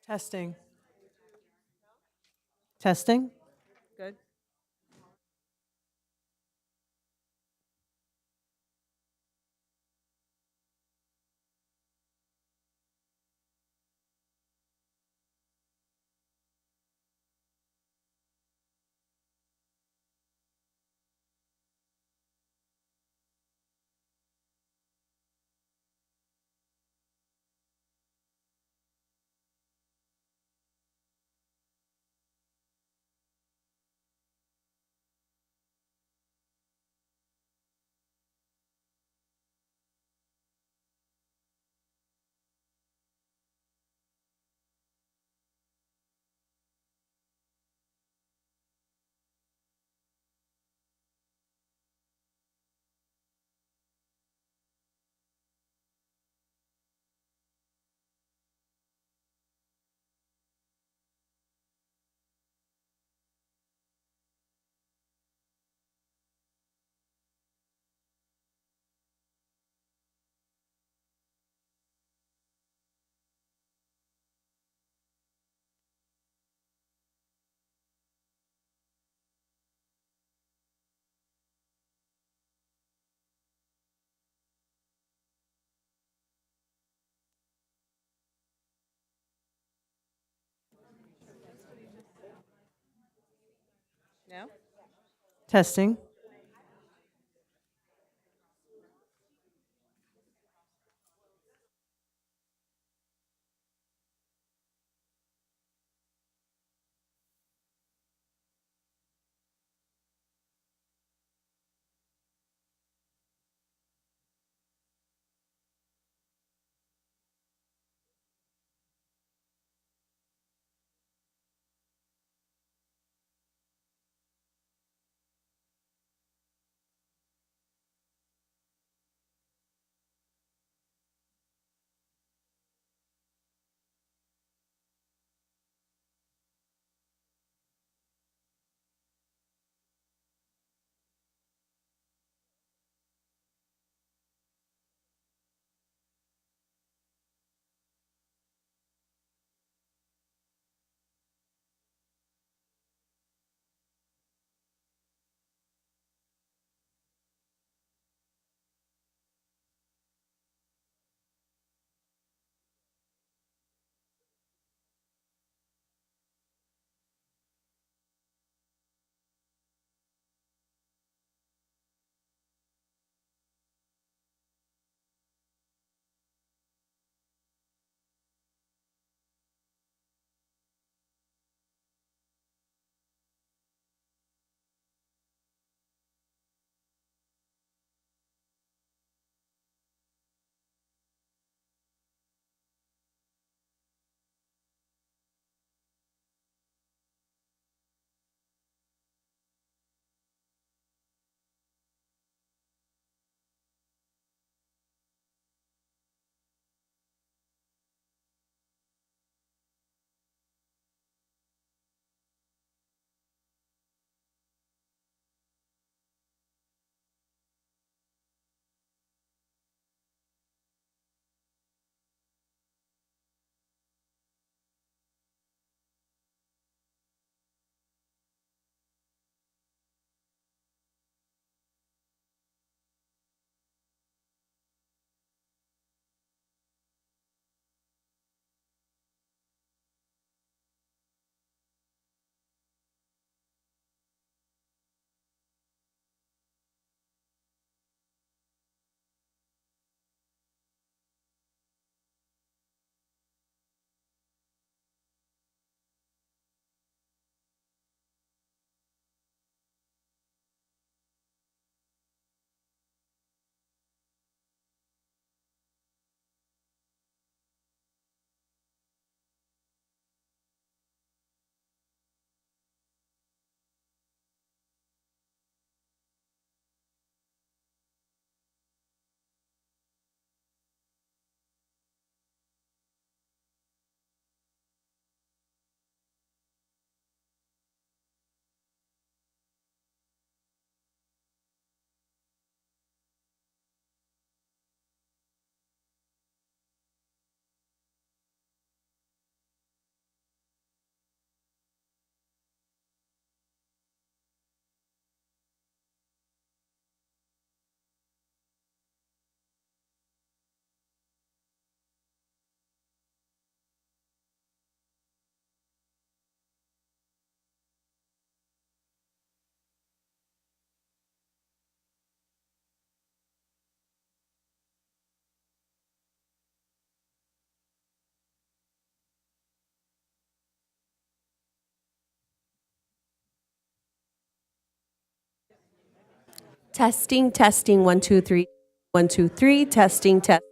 Testing. Testing. Good. No? Testing. Testing, testing, 1, 2, 3. 1, 2, 3, testing, test.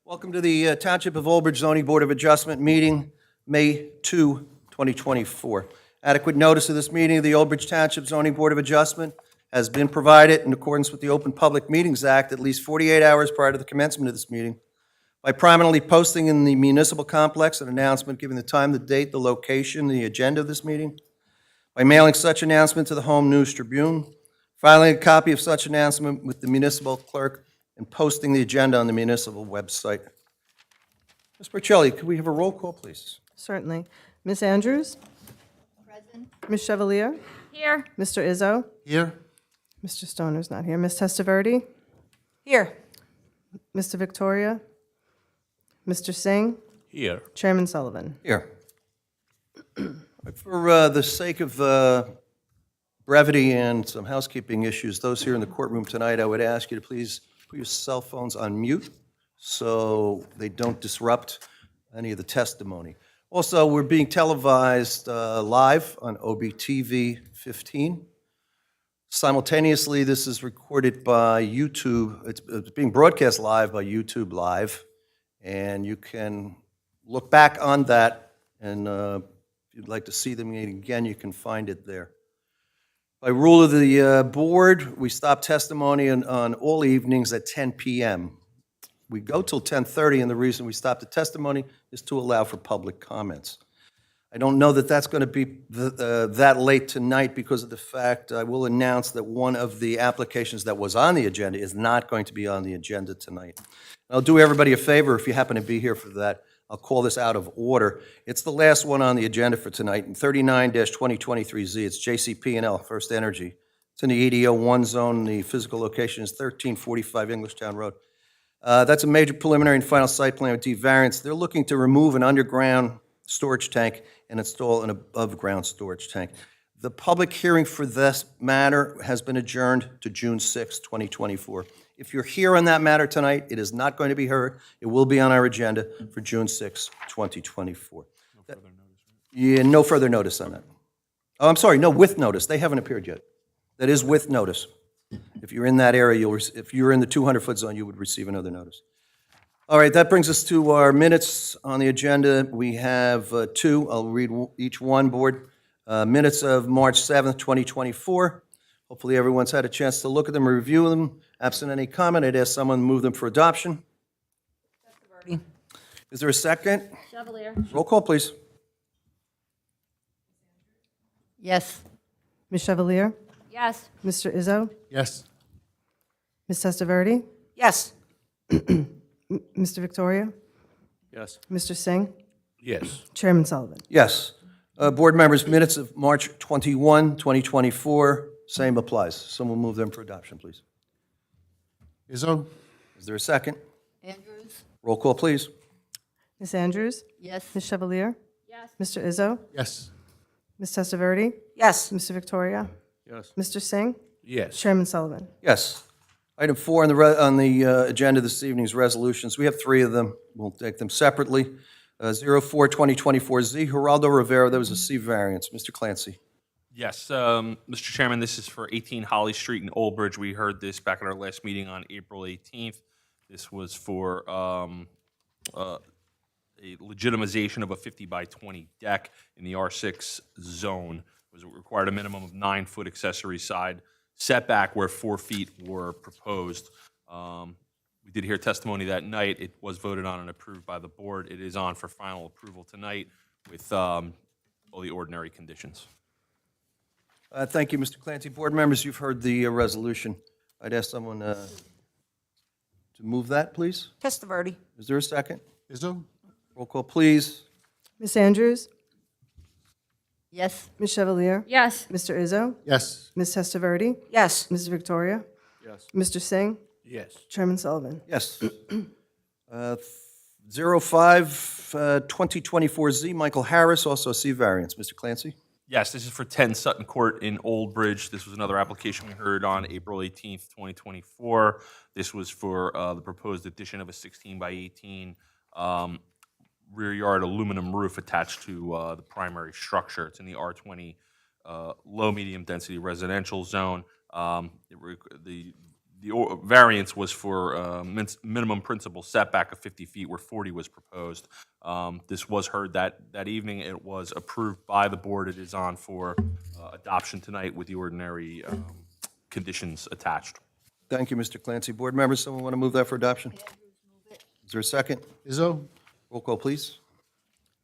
Well, Welcome to the Township of Oldbridge Zoning Board of Adjustment meeting, May 2, 2024. Adequate notice of this meeting of the Oldbridge Township Zoning Board of Adjustment has been provided in accordance with the Open Public Meetings Act at least 48 hours prior to the commencement of this meeting by prominently posting in the municipal complex an announcement giving the time, the date, the location, the agenda of this meeting, by mailing such announcement to the Home News Tribune, filing a copy of such announcement with the municipal clerk, and posting the agenda on the municipal website. Ms. Burchelli, could we have a roll call, please? Certainly. Ms. Andrews? Present. Ms. Chevalier? Here. Mr. Izzo? Here. Mr. Stoner's not here. Ms. Testaverde? Here. Mr. Victoria? Mr. Singh? Here. Chairman Sullivan? Here. For the sake of brevity and some housekeeping issues, those here in the courtroom tonight, I would ask you to please put your cell phones on mute so they don't disrupt any of the testimony. Also, we're being televised live on OBTV 15. Simultaneously, this is recorded by YouTube. It's being broadcast live by YouTube Live, and you can look back on that, and if you'd like to see them again, you can find it there. By rule of the board, we stop testimony on all evenings at 10 p.m. We go till 10:30, and the reason we stop the testimony is to allow for public comments. I don't know that that's going to be that late tonight because of the fact I will announce that one of the applications that was on the agenda is not going to be on the agenda tonight. I'll do everybody a favor if you happen to be here for that. I'll call this out of order. It's the last one on the agenda for tonight, in 39-2023Z. It's JCP&L, First Energy. It's in the EDO 1 zone. The physical location is 1345 Englishtown Road. That's a major preliminary and final site plan with D variance. They're looking to remove an underground storage tank and install an above-ground storage tank. The public hearing for this matter has been adjourned to June 6, 2024. If you're here on that matter tonight, it is not going to be heard. It will be on our agenda for June 6, 2024. Yeah, no further notice on that. Oh, I'm sorry, no, with notice. They haven't appeared yet. That is with notice. If you're in that area, if you're in the 200-foot zone, you would receive another notice. All right, that brings us to our minutes on the agenda. We have two. I'll read each one, Board. Minutes of March 7th, 2024. Hopefully everyone's had a chance to look at them, review them. Absent any comment, I'd ask someone to move them for adoption. Is there a second? Chevalier. Roll call, please. Yes. Ms. Chevalier? Yes. Mr. Izzo? Yes. Ms. Testaverde? Yes. Mr. Victoria? Yes. Mr. Singh? Yes. Chairman Sullivan? Yes. Board members, minutes of March 21, 2024, same applies. Someone move them for adoption, please. Izzo? Is there a second? Andrews? Roll call, please. Ms. Andrews? Yes. Ms. Chevalier? Yes. Mr. Izzo? Yes. Ms. Testaverde? Yes. Mr. Victoria? Yes. Mr. Singh? Yes. Chairman Sullivan? Yes. Item 4 on the agenda this evening's resolutions. We have 3 of them. We'll take them separately. 04-2024Z, Geraldo Rivera, there was a C variance. Mr. Clancy. Yes, Mr. Chairman, this is for 18 Holly Street in Old Bridge. We heard this back at our last meeting on April 18th. This was for a legitimization of a 50 by 20 deck in the R6 zone. It required a minimum of 9-foot accessory side setback where 4 feet were proposed. We did hear testimony that night. It was voted on and approved by the board. It is on for final approval tonight with all the ordinary conditions. Thank you, Mr. Clancy. Board members, you've heard the resolution. I'd ask someone to move that, please. Testaverde? Is there a second? Izzo? Roll call, please. Ms. Andrews? Yes. Ms. Chevalier? Yes. Mr. Izzo? Yes. Ms. Testaverde? Yes. Ms. Victoria? Yes. Mr. Singh? Yes. Chairman Sullivan? Yes. 05-2024Z, Michael Harris, also a C variance. Mr. Clancy? Yes, this is for 10 Sutton Court in Old Bridge. This was another application we heard on April 18th, 2024. This was for the proposed addition of a 16 by 18 rear yard aluminum roof attached to the primary structure. It's in the R20 low-medium density residential zone. The variance was for minimum principal setback of 50 feet where 40 was proposed. This was heard that evening. It was approved by the board. It is on for adoption tonight with the ordinary conditions attached. Thank you, Mr. Clancy. Board members, someone want to move that for adoption? Is there a second? Izzo? Roll call, please.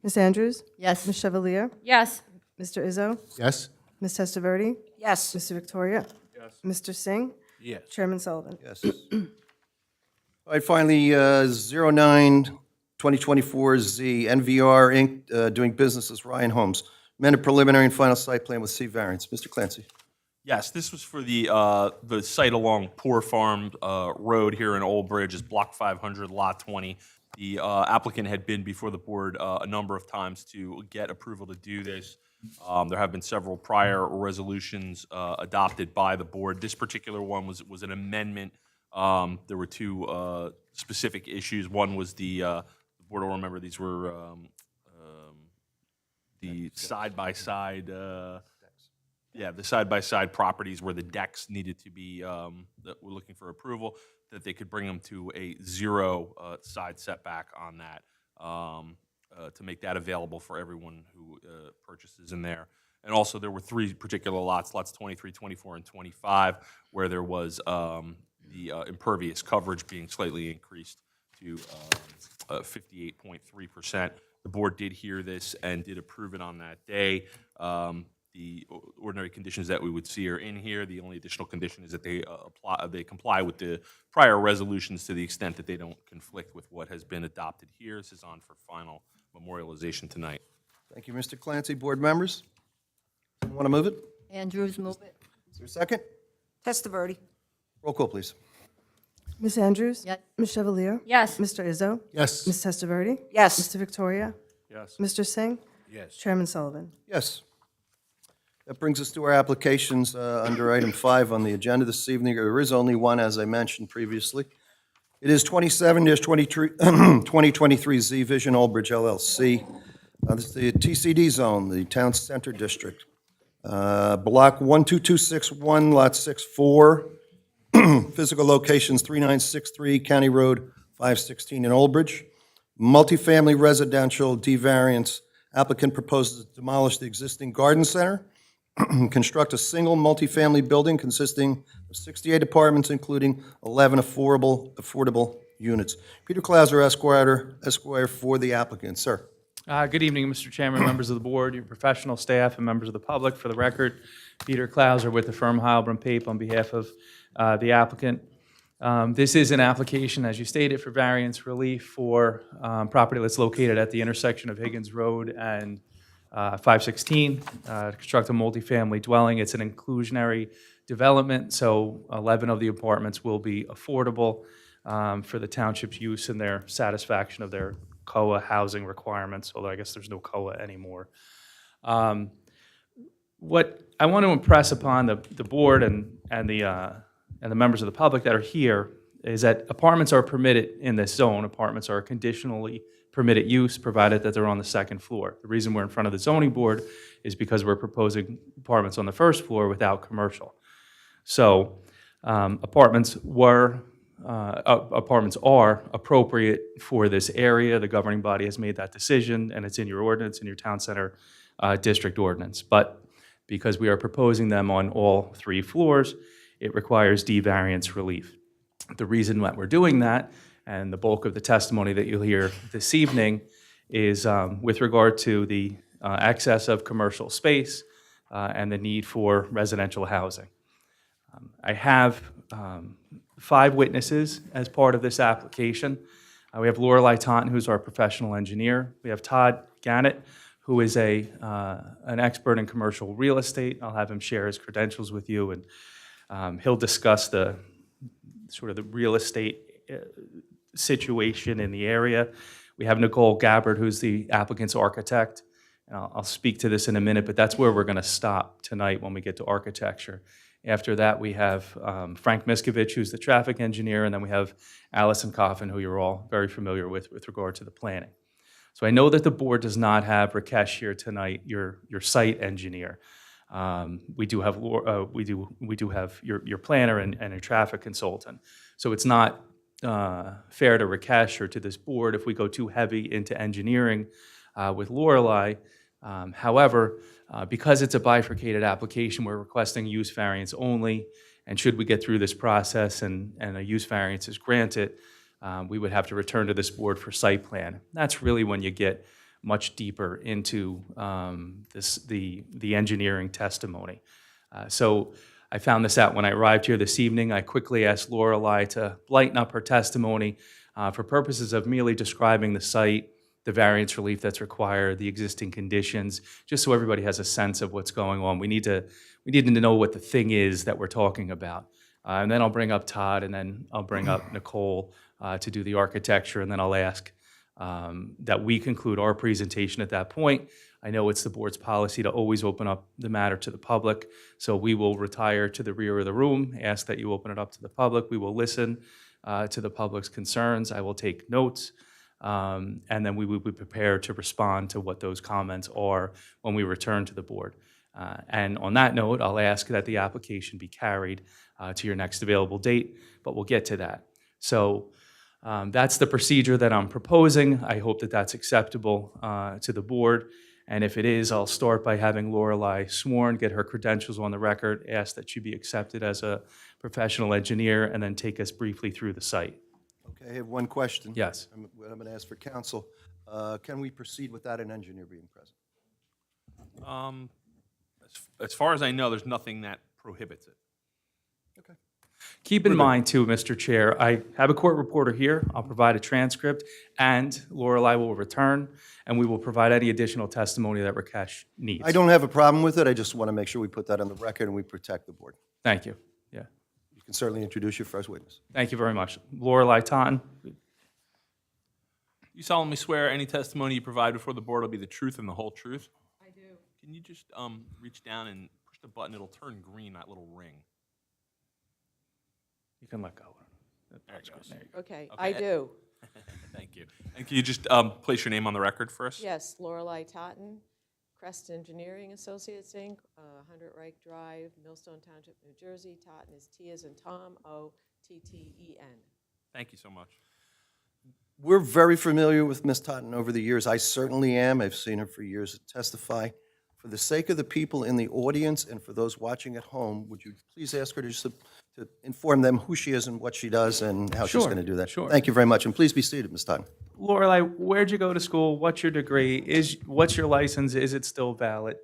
Ms. Andrews? Yes. Ms. Chevalier? Yes. Mr. Izzo? Yes. Ms. Testaverde? Yes. Mr. Victoria? Yes. Mr. Singh? Yes. Chairman Sullivan? Yes. All right, finally, 09-2024Z, NVR Inc., doing business as Ryan Homes. Amended preliminary and final site plan with C variance. Mr. Clancy. Yes, this was for the site along Poor Farm Road here in Old Bridge, is Block 500, Lot 20. The applicant had been before the board a number of times to get approval to do this. There have been several prior resolutions adopted by the board. This particular one was an amendment. There were two specific issues. One was the board will remember these were the side-by-side, the side-by-side properties where the decks needed to be, that we're looking for approval, that they could bring them to a zero side setback on that, to make that available for everyone who purchases in there. And also, there were three particular lots 23, 24, and 25, where there was the impervious coverage being slightly increased to 58.3%. The board did hear this and did approve it on that day. The ordinary conditions that we would see are in here. The only additional condition is that they comply with the prior resolutions to the extent that they don't conflict with what has been adopted here. This is on for final memorialization tonight. Thank you, Mr. Clancy. Board members, someone want to move it? Andrews, move it. Is there a second? Testaverde. Roll call, please. Ms. Andrews? Yes. Ms. Chevalier? Yes. Mr. Izzo? Yes. Ms. Testaverde? Yes. Mr. Victoria? Yes. Mr. Singh? Yes. Chairman Sullivan? Yes. That brings us to our applications under item 5 on the agenda this evening. There is only one, as I mentioned previously. It is 27-2023Z Vision Old Bridge LLC. This is the TCD zone, the Town Center District. Block 12261, Lot 64. Physical locations 3963 County Road 516 in Old Bridge. Multifamily residential D variance. Applicant proposes to demolish the existing garden center, construct a single multifamily building consisting of 68 apartments, including 11 affordable units. Peter Klauser, Esquire for the applicant. Sir. Good evening, Mr. Chairman, members of the board, your professional staff, and members of the public. For the record, Peter Klauser with the firm Heilbron Pape on behalf of the applicant. This is an application, as you stated, for variance relief for property that's located at the intersection of Higgins Road and 516, to construct a multifamily dwelling. It's an inclusionary development, so 11 of the apartments will be affordable for the township's use and their satisfaction of their COA housing requirements, although I guess there's no COA anymore. What I want to impress upon the board and the members of the public that are here is that apartments are permitted in this zone. Apartments are conditionally permitted use, provided that they're on the second floor. The reason we're in front of the zoning board is because we're proposing apartments on the first floor without commercial. So apartments are appropriate for this area. The governing body has made that decision, and it's in your ordinance, in your town center district ordinance. But because we are proposing them on all 3 floors, it requires D variance relief. The reason that we're doing that, and the bulk of the testimony that you'll hear this evening, is with regard to the excess of commercial space and the need for residential housing. I have 5 witnesses as part of this application. We have Lorelei Taunton, who's our professional engineer. We have Todd Gannett, who is an expert in commercial real estate. I'll have him share his credentials with you, and he'll discuss the sort of the real estate situation in the area. We have Nicole Gabbard, who's the applicant's architect. And I'll speak to this in a minute, but that's where we're going to stop tonight when we get to architecture. After that, we have Frank Miskovich, who's the traffic engineer, and then we have Allison Coffin, who you're all very familiar with regard to the planning. So I know that the board does not have Rakesh here tonight, your site engineer. We do have we do have your planner and a traffic consultant. So it's not fair to Rakesh or to this board if we go too heavy into engineering with Lorelei. However, because it's a bifurcated application, we're requesting use variance only, and should we get through this process and a use variance is granted, we would have to return to this board for site plan. That's really when you get much deeper into the engineering testimony. So I found this out when I arrived here this evening. I quickly asked Lorelei to lighten up her testimony for purposes of merely describing the site, the variance relief that's required, the existing conditions, just so everybody has a sense of what's going on. We need to know what the thing is that we're talking about. And then I'll bring up Todd, and then I'll bring up Nicole to do the architecture, and then I'll ask that we conclude our presentation at that point. I know it's the board's policy to always open up the matter to the public, so we will retire to the rear of the room, ask that you open it up to the public. We will listen to the public's concerns. I will take notes. And then we will be prepared to respond to what those comments are when we return to the board. And on that note, I'll ask that the application be carried to your next available date, but we'll get to that. So that's the procedure that I'm proposing. I hope that that's acceptable to the board. And if it is, I'll start by having Lorelei sworn, get her credentials on the record, ask that she be accepted as a professional engineer, and then take us briefly through the site. Okay, I have one question. Yes. I'm going to ask for counsel. Can we proceed without an engineer being present? As far as I know, there's nothing that prohibits it. Okay. Keep in mind, too, Mr. Chair, I have a court reporter here. I'll provide a transcript, and Lorelei will return, and we will provide any additional testimony that Rakesh needs. I don't have a problem with it. I just want to make sure we put that on the record and we protect the board. Thank you. Yeah. You can certainly introduce your first witness. Thank you very much. Lorelei Totten. You solemnly swear any testimony you provide before the board will be the truth and the whole truth? I do. Can you just reach down and push the button? It'll turn green, that little ring. You can let go. There it goes. Okay, Okay. I do. Thank you. And can you just place your name on the record for us? Yes, Lorelei Totten, Crest Engineering Associates, Inc., 100 Reich Drive, Millstone Township, New Jersey. Totten is T as in Tom, O-T-T-E-N. Thank you so much. We're very familiar with Ms. Totten over the years. I certainly am. I've seen her for years testify. For the sake of the people in the audience and for those watching at home, would you please ask her to just to inform them who she is and what she does and how she's Sure, going to do that? sure. Thank you very much, and please be seated, Ms. Totten. Lorelei, where'd you go to school? What's your degree? What's your license? Is it still valid?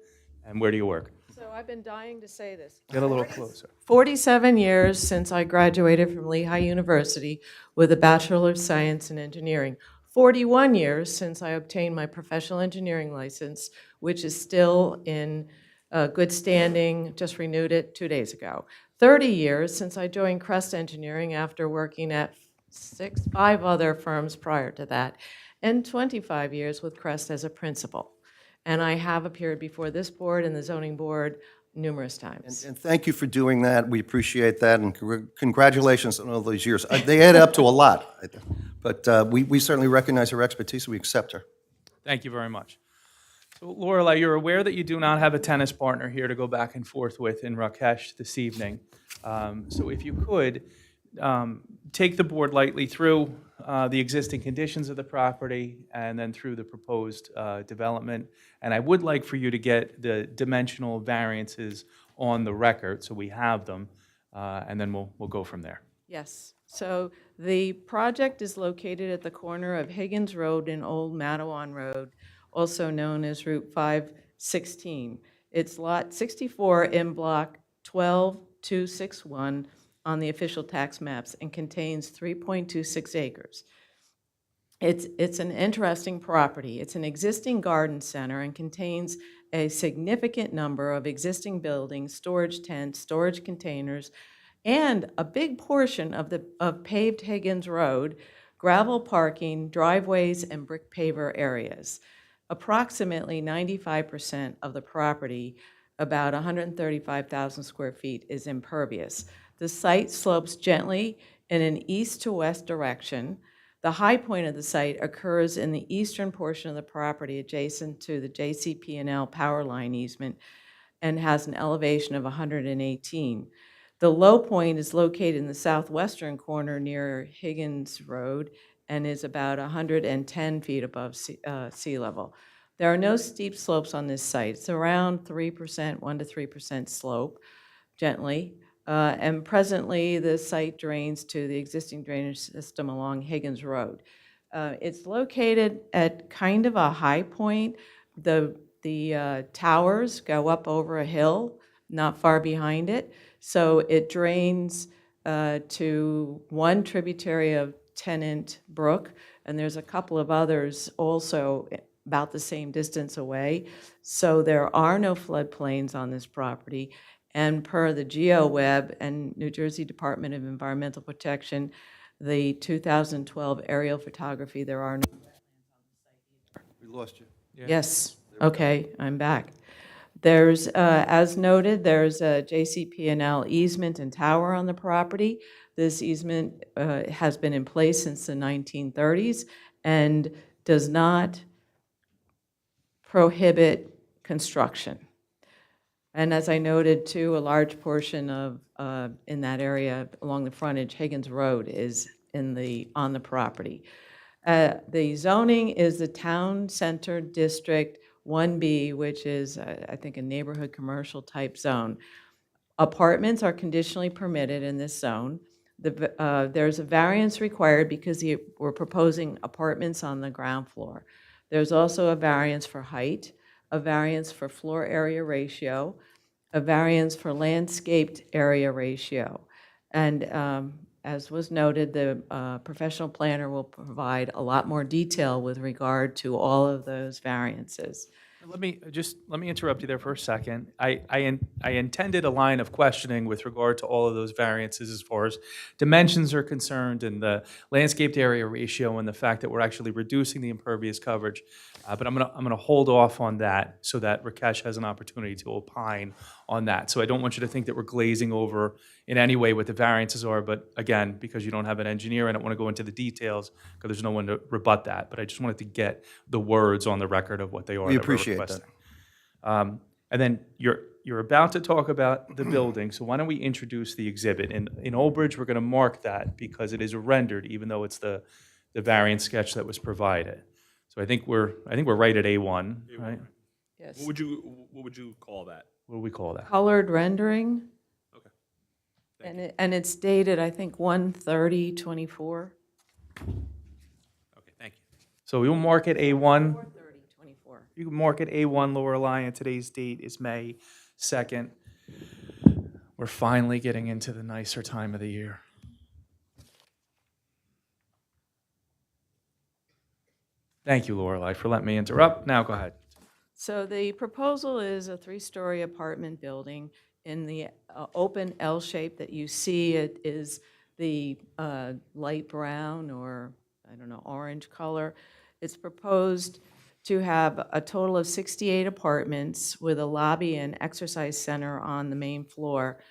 And where do you work? So I've been dying to say this. Get a little closer. 47 years since I graduated from Lehigh University with a Bachelor of Science in Engineering. 41 years since I obtained my professional engineering license, which is still in good standing, just renewed it 2 days ago. 30 years since I joined Crest Engineering after working at 5 other firms prior to that, and 25 years with Crest as a principal. And I have appeared before this board and the zoning board numerous times. And thank you for doing that. We appreciate that, and congratulations on all these years. They add up to a lot, but we certainly recognize her expertise, we accept her. Thank you very much. So, Lorelei, you're aware that you do not have a tennis partner here to go back and forth with in Rakesh this evening. So if you could, take the board lightly through the existing conditions of the property and then through the proposed development. And I would like for you to get the dimensional variances on the record, so we have them, and then we'll go from there. Yes. So the project is located at the corner of Higgins Road and Old Matawan Road, also known as Route 516. It's Lot 64 in Block 12261 on the official tax maps and contains 3.26 acres. It's an interesting property. It's an existing garden center and contains a significant number of existing buildings, storage tents, storage containers, and a big portion of paved Higgins Road, gravel parking, driveways, and brick paver areas. Approximately 95% of the property, about 135,000 square feet, is impervious. The site slopes gently in an east to west direction. The high point of the site occurs in the eastern portion of the property adjacent to the JCP&L power line easement and has an elevation of 118. The low point is located in the southwestern corner near Higgins Road and is about 110 feet above sea level. There are no steep slopes on this site. It's around 3%, 1 to 3% slope, gently. And presently, the site drains to the existing drainage system along Higgins Road. It's located at kind of a high point. The towers go up over a hill, not far behind it. So it drains to one tributary of Tennant Brook, and there's a couple of others also about the same distance away. So there are no floodplains on this property. And per the GeoWeb and New Jersey Department of Environmental Protection, the 2012 aerial photography, there are no. We lost you. Yes, okay, I'm back. There's, as noted, there's a JCP&L easement and tower on the property. This easement has been in place since the 1930s and does not prohibit construction. And as I noted too, a large portion of, in that area along the frontage, Higgins Road is on the property. The zoning is the Town Center District 1B, which is, I think, a neighborhood commercial type zone. Apartments are conditionally permitted in this zone. There's a variance required because we're proposing apartments on the ground floor. There's also a variance for height, a variance for floor area ratio, a variance for landscaped area ratio. And as was noted, the professional planner will provide a lot more detail with regard to all of those variances. Let me interrupt you there for a second. I intended a line of questioning with regard to all of those variances as far as dimensions are concerned and the landscaped area ratio and the fact that we're actually reducing the impervious coverage. But I'm gonna hold off on that so that Rakesh has an opportunity to opine on that. So I don't want you to think that we're glazing over in any way what the variances are. But again, because you don't have an engineer, I don't want to go into the details because there's no one to rebut that. But I just wanted to get the words on the record of what they are. We that we're appreciate that. requesting. And then you're about to talk about the building, so why don't we introduce the exhibit? In Old Bridge, we're going to mark that because it is rendered, even though it's the variant sketch that was provided. So I think we're right at A1, right? Yes. What would you call that? What do we call that? Colored rendering. Okay. And it's dated, I think, 1/30/24. Okay, thank you. So we will mark it A1. 4/30/24. You can mark it A1, Lorelei, and today's date is May 2nd. We're finally getting into the nicer time of the year. Thank you, Lorelei, for letting me interrupt. Now go ahead. So the proposal is a 3-story apartment building in the open L shape that you see. It is the light brown or, I don't know, orange color. It's proposed to have a total of 68 apartments with a lobby and exercise center on the main floor.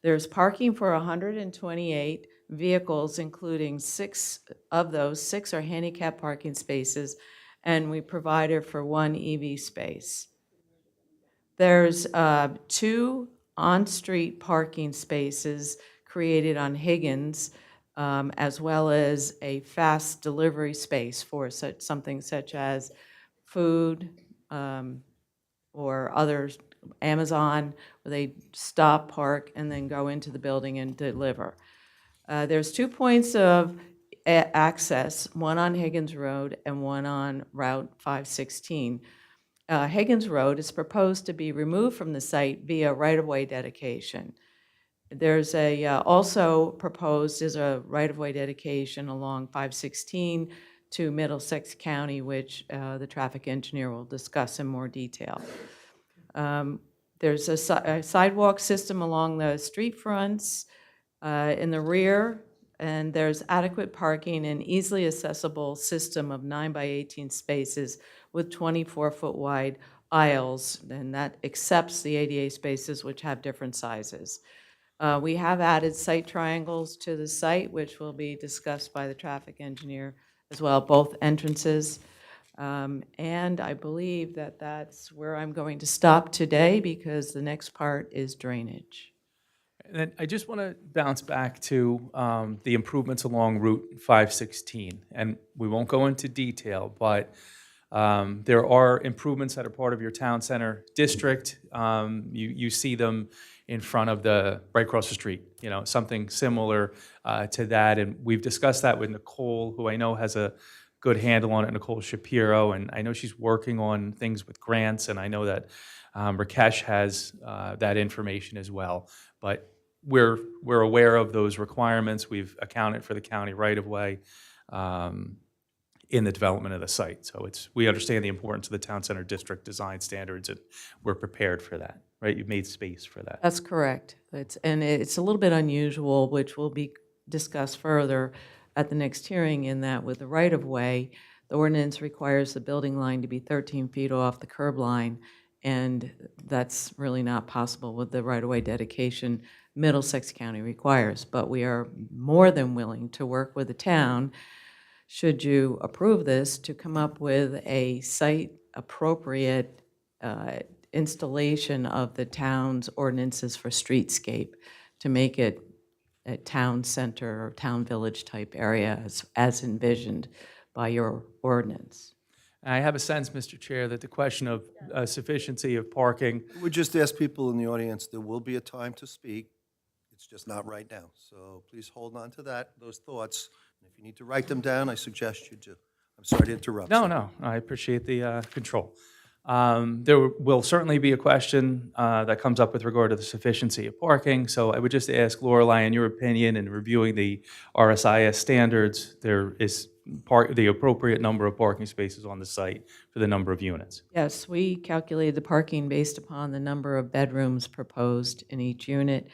There's parking for 128 vehicles, including 6 of those. 6 are handicap parking spaces, and we provided for 1 EV space. There's 2 on-street parking spaces created on Higgins, as well as a fast delivery space for something such as food or others, Amazon, where they stop, park, and then go into the building and deliver. There's 2 points of access, one on Higgins Road and one on Route 516. Higgins Road is proposed to be removed from the site via right-of-way dedication. There's also proposed is a right-of-way dedication along 516 to Middlesex County, which the traffic engineer will discuss in more detail. There's a sidewalk system along the street fronts in the rear, and there's adequate parking and easily accessible system of 9 by 18 spaces with 24-foot wide aisles, and that accepts the ADA spaces, which have different sizes. We have added site triangles to the site, which will be discussed by the traffic engineer as well, both entrances. And I believe that that's where I'm going to stop today because the next part is drainage. And then I just want to bounce back to the improvements along Route 516. And we won't go into detail, but there are improvements that are part of your town center district. You see them in front of right across the street, something similar to that. And we've discussed that with Nicole, who I know has a good handle on it, Nicole Shapiro, and I know she's working on things with grants, and I know that Rakesh has that information as well. But we're aware of those requirements. We've accounted for the county right-of-way in the development of the site. So we understand the importance of the town center district design standards, and we're prepared for that, right? You've made space for that. That's correct. It's a little bit unusual, which will be discussed further at the next hearing, in that with the right-of-way, the ordinance requires the building line to be 13 feet off the curb line, and that's really not possible with the right-of-way dedication Middlesex County requires. But we are more than willing to work with the town, should you approve this, to come up with a site-appropriate installation of the town's ordinances for streetscape to make it a town center or town village type area as envisioned by your ordinance. I have a sense, Mr. Chair, that the question of sufficiency of parking, We just ask people in the audience, there will be a time to speak. It's just not right now. So please hold on to those thoughts. And if you need to write them down, I suggest you do. I'm sorry to interrupt. no, I appreciate the control. There will certainly be a question that comes up with regard to the sufficiency of parking. So I would just ask Lorelei, in your opinion, in reviewing the RSIS standards, there is the appropriate number of parking spaces on the site for the number of units. Yes, we calculated the parking based upon the number of bedrooms proposed in each unit,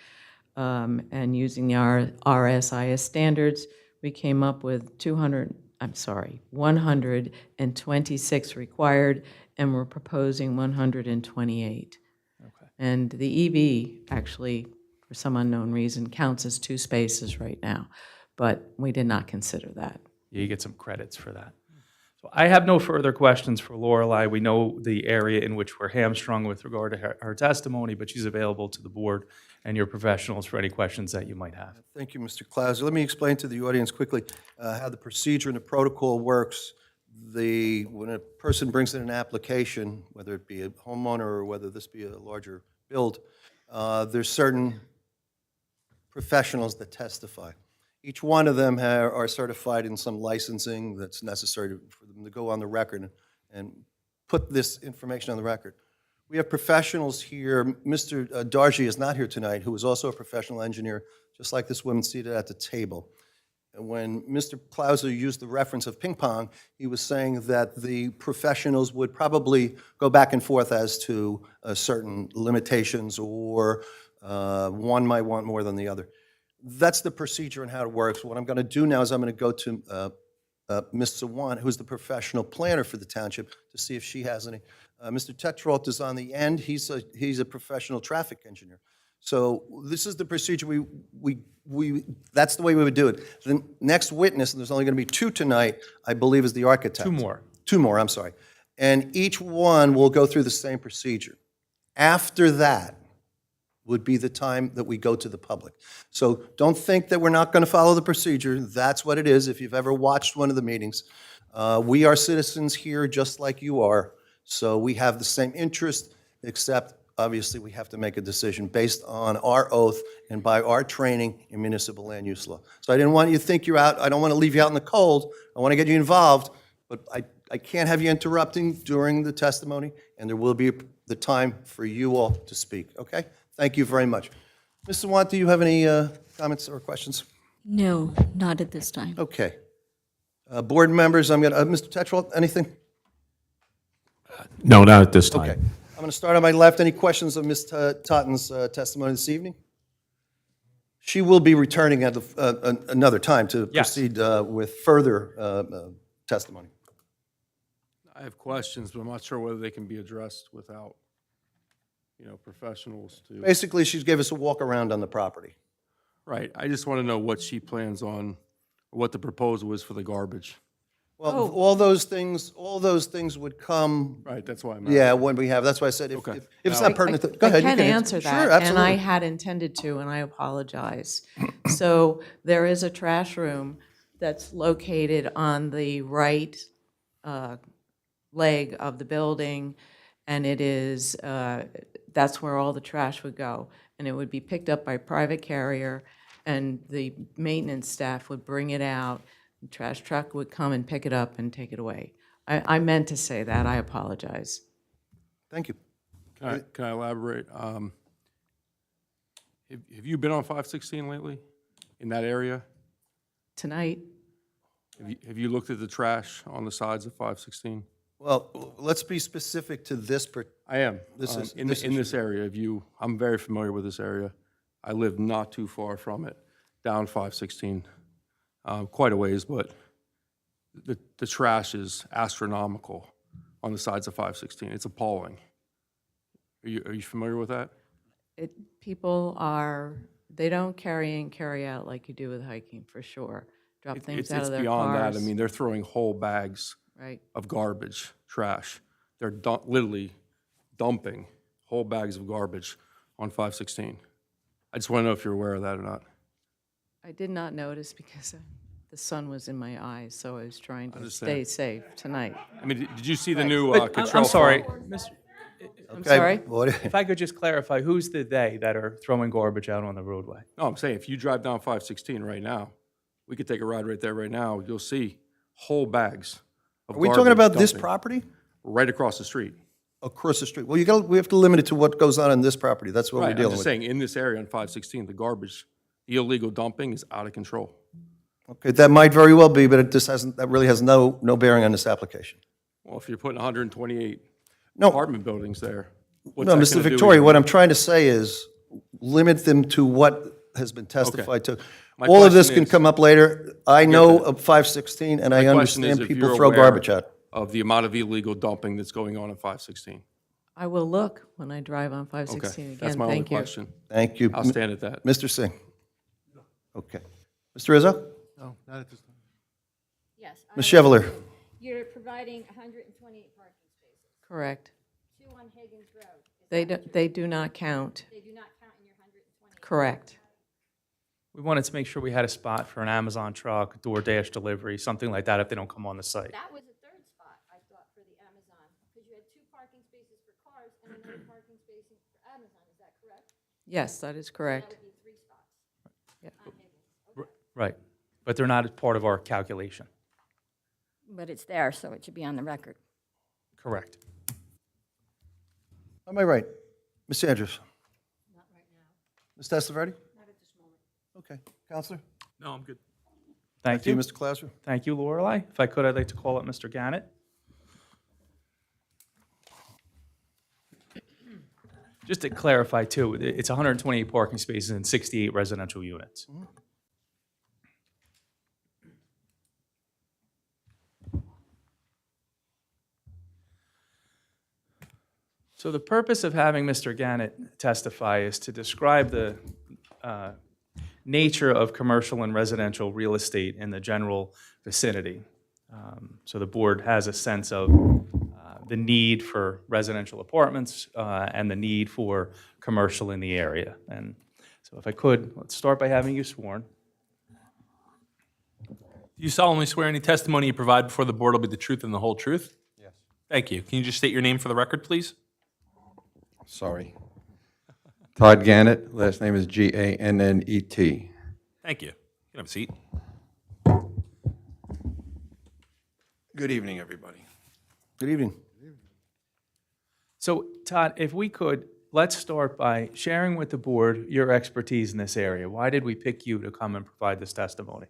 and using the RSIS standards, we came up with 126 required, and we're proposing 128. Okay. And the EV, actually, for some unknown reason, counts as 2 spaces right now, but we did not consider that. You get some credits for that. So I have no further questions for Lorelei. We know the area in which we're hamstrung with regard to her testimony, but she's available to the board and your professionals for any questions that you might have. Thank you, Mr. Clauser. Let me explain to the audience quickly how the procedure and the protocol works. When a person brings in an application, whether it be a homeowner or whether this be a larger build, there's certain professionals that testify. Each one of them are certified in some licensing that's necessary for them to go on the record and put this information on the record. We have professionals here. Mr. Darji is not here tonight, who is also a professional engineer, just like this woman seated at the table. And when Mr. Clauser used the reference of ping pong, he was saying that the professionals would probably go back and forth as to certain limitations, or one might want more than the other. That's the procedure and how it works. What I'm going to do now is I'm going to go to Ms. Sawant, who's the professional planner for the township, to see if she has any. Mr. Tetrault is on the end. He's a professional traffic engineer. So this is the procedure that's the way we would do it. The next witness, and there's only going to be 2 tonight, I believe, is the architect. 2 more. 2 more, I'm sorry. And each one will go through the same procedure. After that would be the time that we go to the public. So don't think that we're not going to follow the procedure. That's what it is. If you've ever watched one of the meetings, we are citizens here just like you are. So we have the same interest, except obviously we have to make a decision based on our oath and by our training in municipal land use law. So I didn't want you to think you're out. I don't want to leave you out in the cold. I want to get you involved, but I can't have you interrupting during the testimony, and there will be the time for you all to speak, okay? Thank you very much. Ms. Sawant, do you have any comments or questions? No, not at this time. Okay. Board members, I'm going to, Mr. Tetrault, anything? No, not at this time. Okay. I'm going to start on my left. Any questions of Ms. Totten's testimony this evening? She will be returning at another time to Yes. proceed with further testimony. I have questions, but I'm not sure whether they can be addressed without, professionals to. Basically, she gave us a walk around on the property. Right, I just want to know what she plans on, what the proposal is for the garbage. Well, all those things would come, Right, that's why I'm. yeah, when we have, that's why I said if it's not pertinent, go ahead. you I can answer Sure, that, and I absolutely. had intended to, and I apologize. So there is a trash room that's located on the right leg of the building, and it is, that's where all the trash would go. And it would be picked up by private carrier, and the maintenance staff would bring it out. The trash truck would come and pick it up and take it away. I meant to say that, I apologize. Thank you. Can I elaborate? Have you been on 516 lately, in that area? Tonight, Have you looked at the trash on the sides of 516? Well, let's be specific to this, I am. This is- In this this area, I'm very familiar with this area. I live not too far from it, down 516, quite a ways, but the trash is astronomical on the sides of 516. It's appalling. Are you familiar with that? people are, they don't carry in, carry out like you do with hiking, for sure. Drop things out It's of their beyond that. I cars. mean, they're throwing whole bags Right. of garbage, trash. They're literally dumping whole bags of garbage on 516. I just want to know if you're aware of that or not. I did not notice because the sun was in my eyes, so I was trying to Understand. stay safe tonight. I mean, did you see the new I'm Cottrell sorry, farm? Mr. I'm sorry? If I could just clarify, who's the "they" that are throwing garbage out on the roadway? No, I'm saying if you drive down 516 right now, we could take a ride right there right now. You'll see whole bags of Are we talking garbage about this dumping property? right across the street. Across the street? Well, we have to limit it to what goes on in this property. That's what we're Right, I'm dealing just with. saying, in this area on 516, the garbage, the illegal dumping is out of control. Okay, that might very well be, but that really has no bearing on this application. Well, if you're putting 128 No. apartment buildings there, what's No, that Mr. gonna do Victoria, with- what I'm trying to say is limit them to what has been testified to. My All of this question can is- come up later. I know of 516, and I My question is understand if people you're throw aware garbage out. of the amount of illegal dumping that's going on in 516. I will look when I drive on Okay, 516 again. that's my only Thank you. question. Thank you. I'll stand at that. Mr. Singh? Okay. Mr. Rizzo? No, not at this time. Yes, Ms. Chevalier? you're providing 128 parking spaces, Correct. 2 on Higgins Road. They do not count. They do not count in your 128. Correct. We wanted to make sure we had a spot for an Amazon truck, DoorDash delivery, something like that if they don't come on the site. That was a third spot, I thought, for the Amazon, because you had 2 parking spaces for cars and another parking space for Amazon, is that correct? Yes, that is That correct. would be 3 spots Yeah. on Higgins. Right, but they're not part of our calculation. But it's there, so it should be on the record. Correct. Am I right? Ms. Andrews? Not right now. Ms. Testaverde? Not at this moment. Okay. Counselor? No, I'm good. Thank To you, you. Mr. Clauser? Thank you, Lorelei. If I could, I'd like to call up Mr. Gannett. Just to clarify, too, it's 128 parking spaces and 68 residential units. So the purpose of having Mr. Gannett testify is to describe the nature of commercial and residential real estate in the general vicinity. So the board has a sense of the need for residential apartments and the need for commercial in the area. And so if I could, let's start by having you sworn. Do you solemnly swear any testimony you provide before the board will be the truth and the whole truth? Yes. Thank you. Can you just state your name for the record, please? Sorry. Todd Gannett, last name is G-A-N-N-E-T. Thank you. You can have a seat. Good evening, everybody. Good evening. So Todd, if we could, let's start by sharing with the board your expertise in this area. Why did we pick you to come and provide this testimony?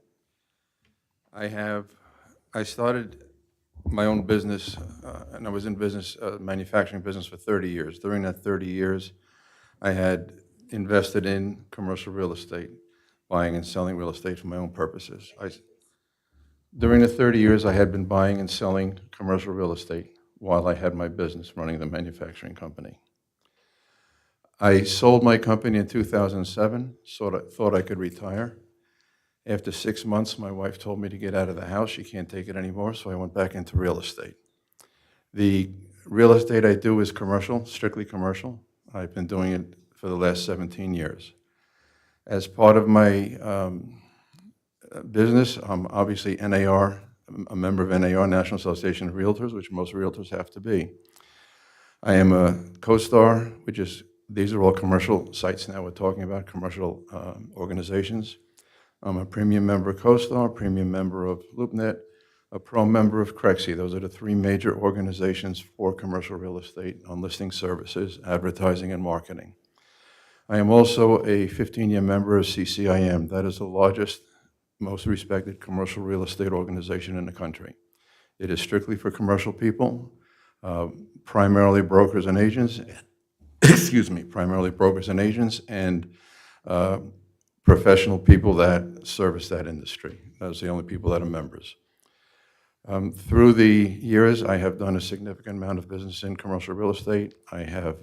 I started my own business, and I was in business, manufacturing business for 30 years. During that 30 years, I had invested in commercial real estate, buying and selling real estate for my own purposes. During the 30 years, I had been buying and selling commercial real estate while I had my business running the manufacturing company. I sold my company in 2007, thought I could retire. After 6 months, my wife told me to get out of the house. She can't take it anymore, so I went back into real estate. The real estate I do is commercial, strictly commercial. I've been doing it for the last 17 years. As part of my business, I'm obviously NAR, a member of NAR, National Association of Realtors, which most realtors have to be. I am a CoStar, which is, these are all commercial sites now we're talking about, commercial organizations. I'm a premium member of CoStar, premium member of LoopNet, a pro member of Crexi. Those are the three major organizations for commercial real estate on listing services, advertising, and marketing. I am also a 15-year member of CCIM. That is the largest, most respected commercial real estate organization in the country. It is strictly for commercial people, primarily brokers and agents, excuse me, primarily brokers and agents, and professional people that service that industry. Those are the only people that are members. Through the years, I have done a significant amount of business in commercial real estate. I have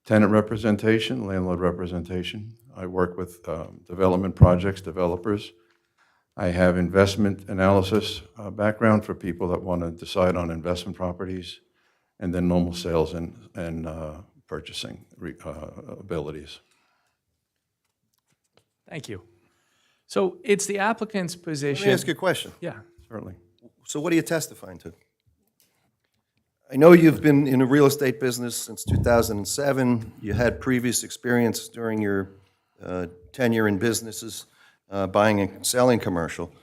tenant representation, landlord representation. I work with development projects, developers. I have investment analysis background for people that want to decide on investment properties, and then normal sales and purchasing abilities. Thank you. So it's the applicant's position. Let me ask you a question. Yeah. Certainly. So what are you testifying to? I know you've been in the real estate business since 2007. You had previous experience during your tenure in businesses, buying and selling commercial.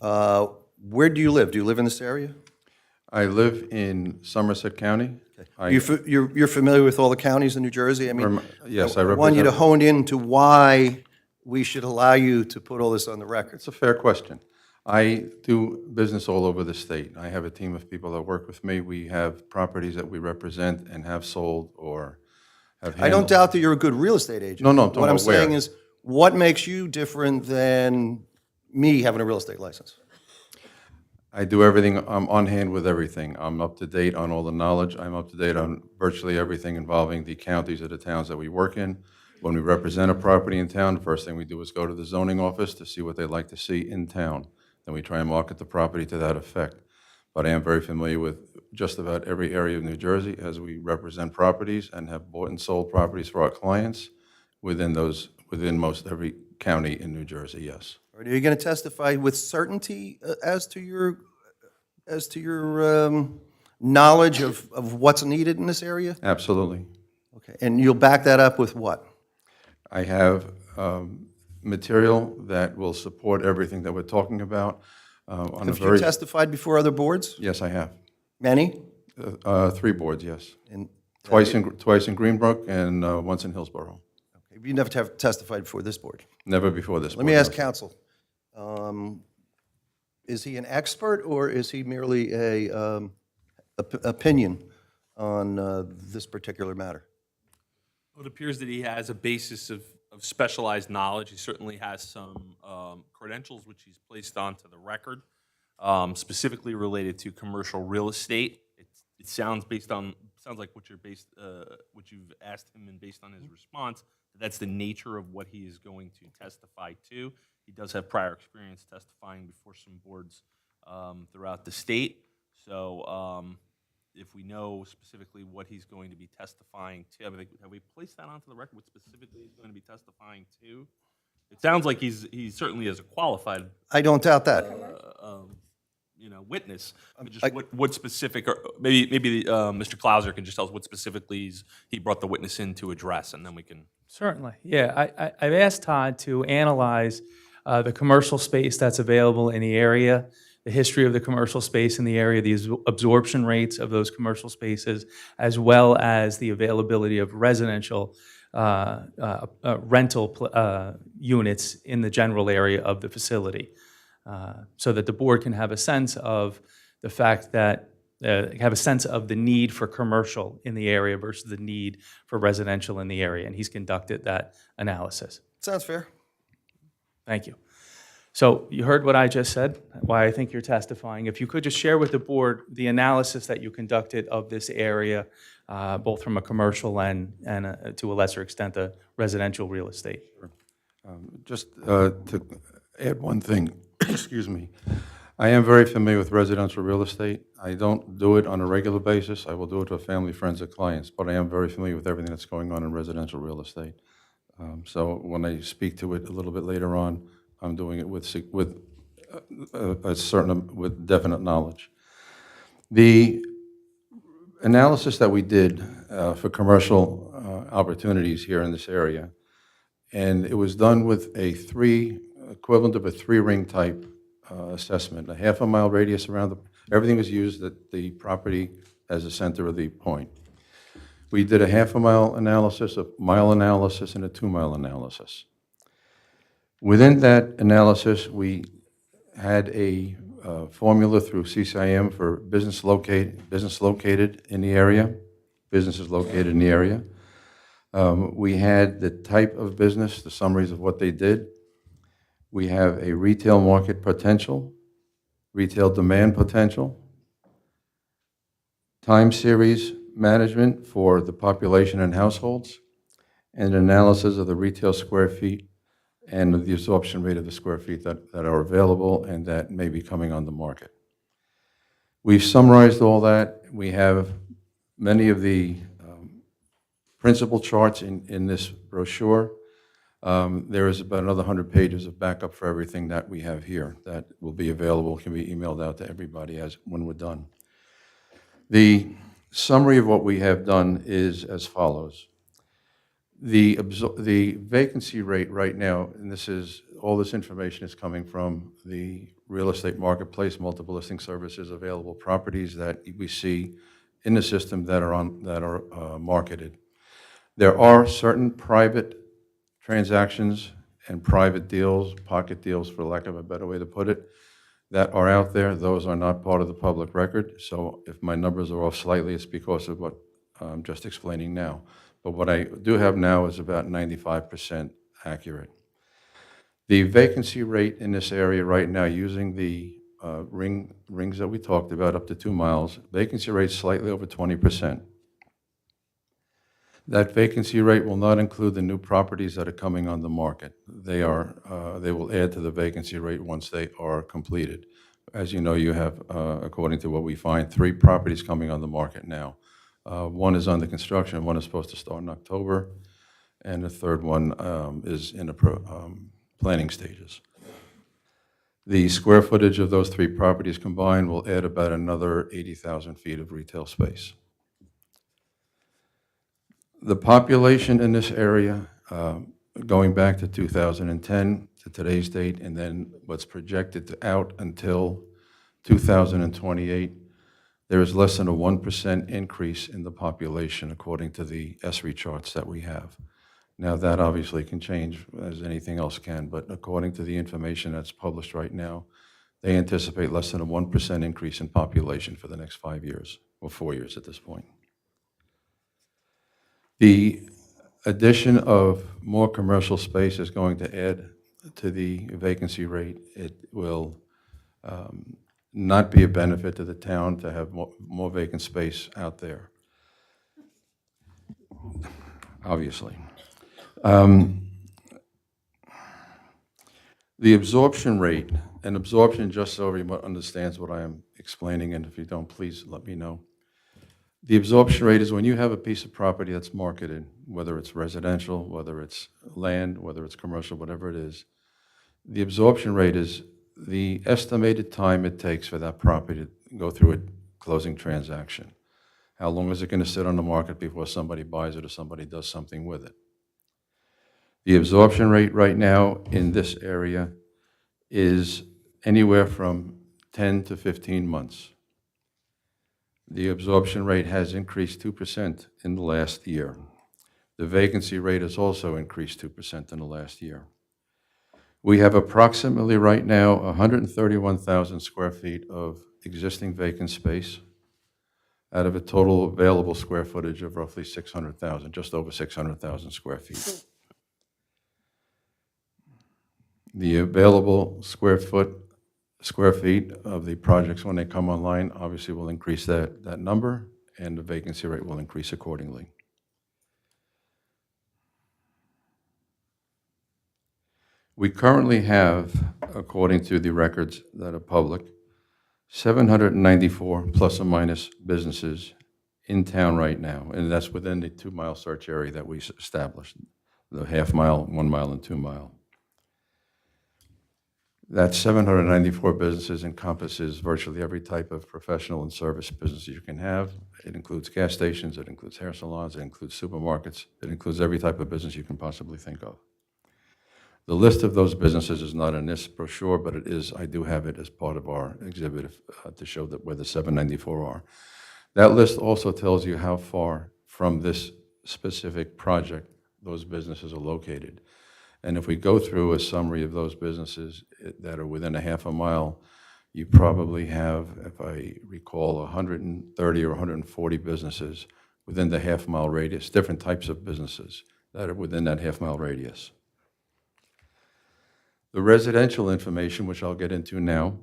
Where do you live? Do you live in this area? I live in Somerset County. You're familiar with all the counties in New Jersey? I mean, Yes, I want you to hone in to why we should allow you to put all this on the record. It's a fair question. I do business all over the state. I have a team of people that work with me. We have properties that we represent and have sold or have handled. I don't doubt that you're a good real estate agent. No, no, I'm talking What I'm about where. saying is, what makes you different than me having a real estate license? I do everything. I'm on hand with everything. I'm up to date on all the knowledge. I'm up to date on virtually everything involving the counties or the towns that we work in. When we represent a property in town, the first thing we do is go to the zoning office to see what they'd like to see in town. Then we try and market the property to that effect. But I am very familiar with just about every area of New Jersey as we represent properties and have bought and sold properties for our clients within most every county in New Jersey, yes. Are you going to testify with certainty as to your knowledge of what's needed in this area? Absolutely. Okay, and you'll back that up with what? I have material that will support everything that we're talking about. Have you testified before other boards? Yes, I have. Many? 3 boards, yes. And Twice in Greenbrook and once in Hillsborough. you never have testified before this board. Never before this board. Let me ask no. counsel. Is he an expert or is he merely a opinion on this particular matter? Well, it appears that he has a basis of specialized knowledge. He certainly has some credentials which he's placed onto the record, specifically related to commercial real estate. It sounds like what you've asked him, and based on his response, that's the nature of what he is going to testify to. He does have prior experience testifying before some boards throughout the state. So if we know specifically what he's going to be testifying to, have we placed that onto the record, what specifically he's going to be testifying to? It sounds like he certainly is a qualified I don't doubt that. witness. But just what specific, or maybe Mr. Clauser can just tell us what specifically he brought the witness in to address, and then we can. Certainly, yeah. I've asked Todd to analyze the commercial space that's available in the area, the history of the commercial space in the area, the absorption rates of those commercial spaces, as well as the availability of residential rental units in the general area of the facility, so that the board can have a sense of the fact that have a sense of the need for commercial in the area versus the need for residential in the area, and he's conducted that analysis. Sounds fair. Thank you. So you heard what I just said, why I think you're testifying. If you could just share with the board the analysis that you conducted of this area, both from a commercial and to a lesser extent, a residential real estate. Just to add one thing. Excuse me. I am very familiar with residential real estate. I don't do it on a regular basis. I will do it to family, friends, or clients, but I am very familiar with everything that's going on in residential real estate. So when I speak to it a little bit later on, I'm doing it with definite knowledge. The analysis that we did for commercial opportunities here in this area, and it was done with equivalent of a 3-ring type assessment, a half-a-mile radius around everything was used at the property as the center of the point. We did a half-a-mile analysis, a mile analysis, and a 2-mile analysis. Within that analysis, we had a formula through CCIM for businesses located in the area. We had the type of business, the summaries of what they did. We have a retail market potential, retail demand potential, time series management for the population and households, and analysis of the retail square feet and the absorption rate of the square feet that are available and that may be coming on the market. We've summarized all that. We have many of the principal charts in this brochure. There is about another 100 pages of backup for everything that we have here that will be available, can be emailed out to everybody when we're done. The summary of what we have done is as follows. The vacancy rate right now, and all this information is coming from the real estate marketplace, multiple listing services, available properties that we see in the system that are marketed. There are certain private transactions and private deals, pocket deals, for lack of a better way to put it, that are out there. Those are not part of the public record. So if my numbers are off slightly, it's because of what I'm just explaining now. But what I do have now is about 95% accurate. The vacancy rate in this area right now, using the rings that we talked about, up to 2 miles, vacancy rate slightly over 20%. That vacancy rate will not include the new properties that are coming on the market. They will add to the vacancy rate once they are completed. As you know, you have, according to what we find, 3 properties coming on the market now. One is under construction, one is supposed to start in October, and the third one is in the planning stages. The square footage of those 3 properties combined will add about another 80,000 feet of retail space. The population in this area, going back to 2010 to today's date, and then what's projected out until 2028, there is less than a 1% increase in the population according to the ESRI charts that we have. Now, that obviously can change, as anything else can, but according to the information that's published right now, they anticipate less than a 1% increase in population for the next 5 years, or 4 years at this point. The addition of more commercial space is going to add to the vacancy rate. It will not be a benefit to the town to have more vacant space out there, obviously. The absorption rate, and absorption, just so everyone understands what I am explaining, and if you don't, please let me know. The absorption rate is when you have a piece of property that's marketed, whether it's residential, whether it's land, whether it's commercial, whatever it is, the absorption rate is the estimated time it takes for that property to go through a closing transaction. How long is it going to sit on the market before somebody buys it or somebody does something with it? The absorption rate right now in this area is anywhere from 10 to 15 months. The absorption rate has increased 2% in the last year. The vacancy rate has also increased 2% in the last year. We have approximately right now 131,000 square feet of existing vacant space out of a total available square footage of roughly 600,000, just over 600,000 square feet. The available square feet of the projects when they come online obviously will increase that number, and the vacancy rate will increase accordingly. We currently have according to the records that are public, 794 plus or minus businesses in town right now, and that's within the 2-mile search area that we established, the half-mile, 1 mile, and 2 mile. That 794 businesses encompasses virtually every type of professional and service business you can have. It includes gas stations, it includes hair salons, it includes supermarkets, it includes every type of business you can possibly think of. The list of those businesses is not in this brochure, but it is, I do have it as part of our exhibit to show that where the 794 are. That list also tells you how far from this specific project those businesses are located. And if we go through a summary of those businesses that are within a half a mile, you probably have, if I recall, 130 or 140 businesses within the half-mile radius, different types of businesses that are within that half-mile radius. The residential information, which I'll get into now,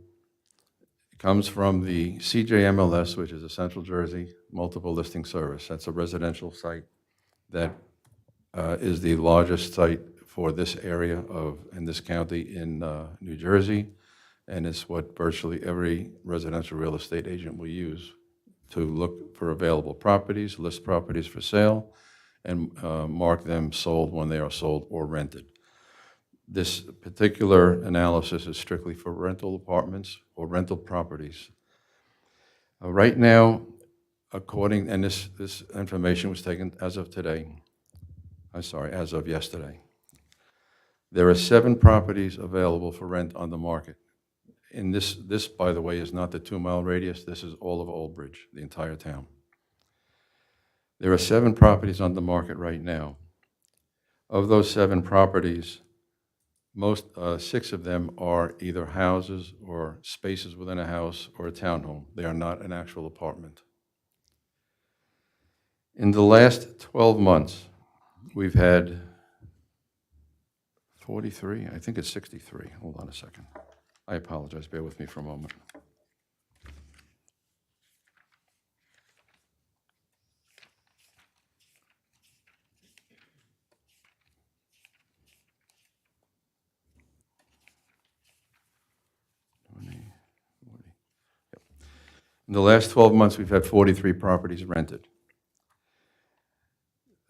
comes from the CJMLS, which is a Central Jersey Multiple Listing Service. That's a residential site that is the largest site for this area in this county in New Jersey, and it's what virtually every residential real estate agent will use to look for available properties, list properties for sale, and mark them sold when they are sold or rented. This particular analysis is strictly for rental apartments or rental properties. Right now, and this information was taken as of today, as of yesterday. There are 7 properties available for rent on the market. And this, by the way, is not the 2-mile radius. This is all of Old Bridge, the entire town. There are 7 properties on the market right now. Of those 7 properties, 6 of them are either houses or spaces within a house or a townhome. They are not an actual apartment. In the last 12 months, we've had 43, I think it's 63. Hold on a second. I apologize, bear with me for a moment. In the last 12 months, we've had 43 properties rented.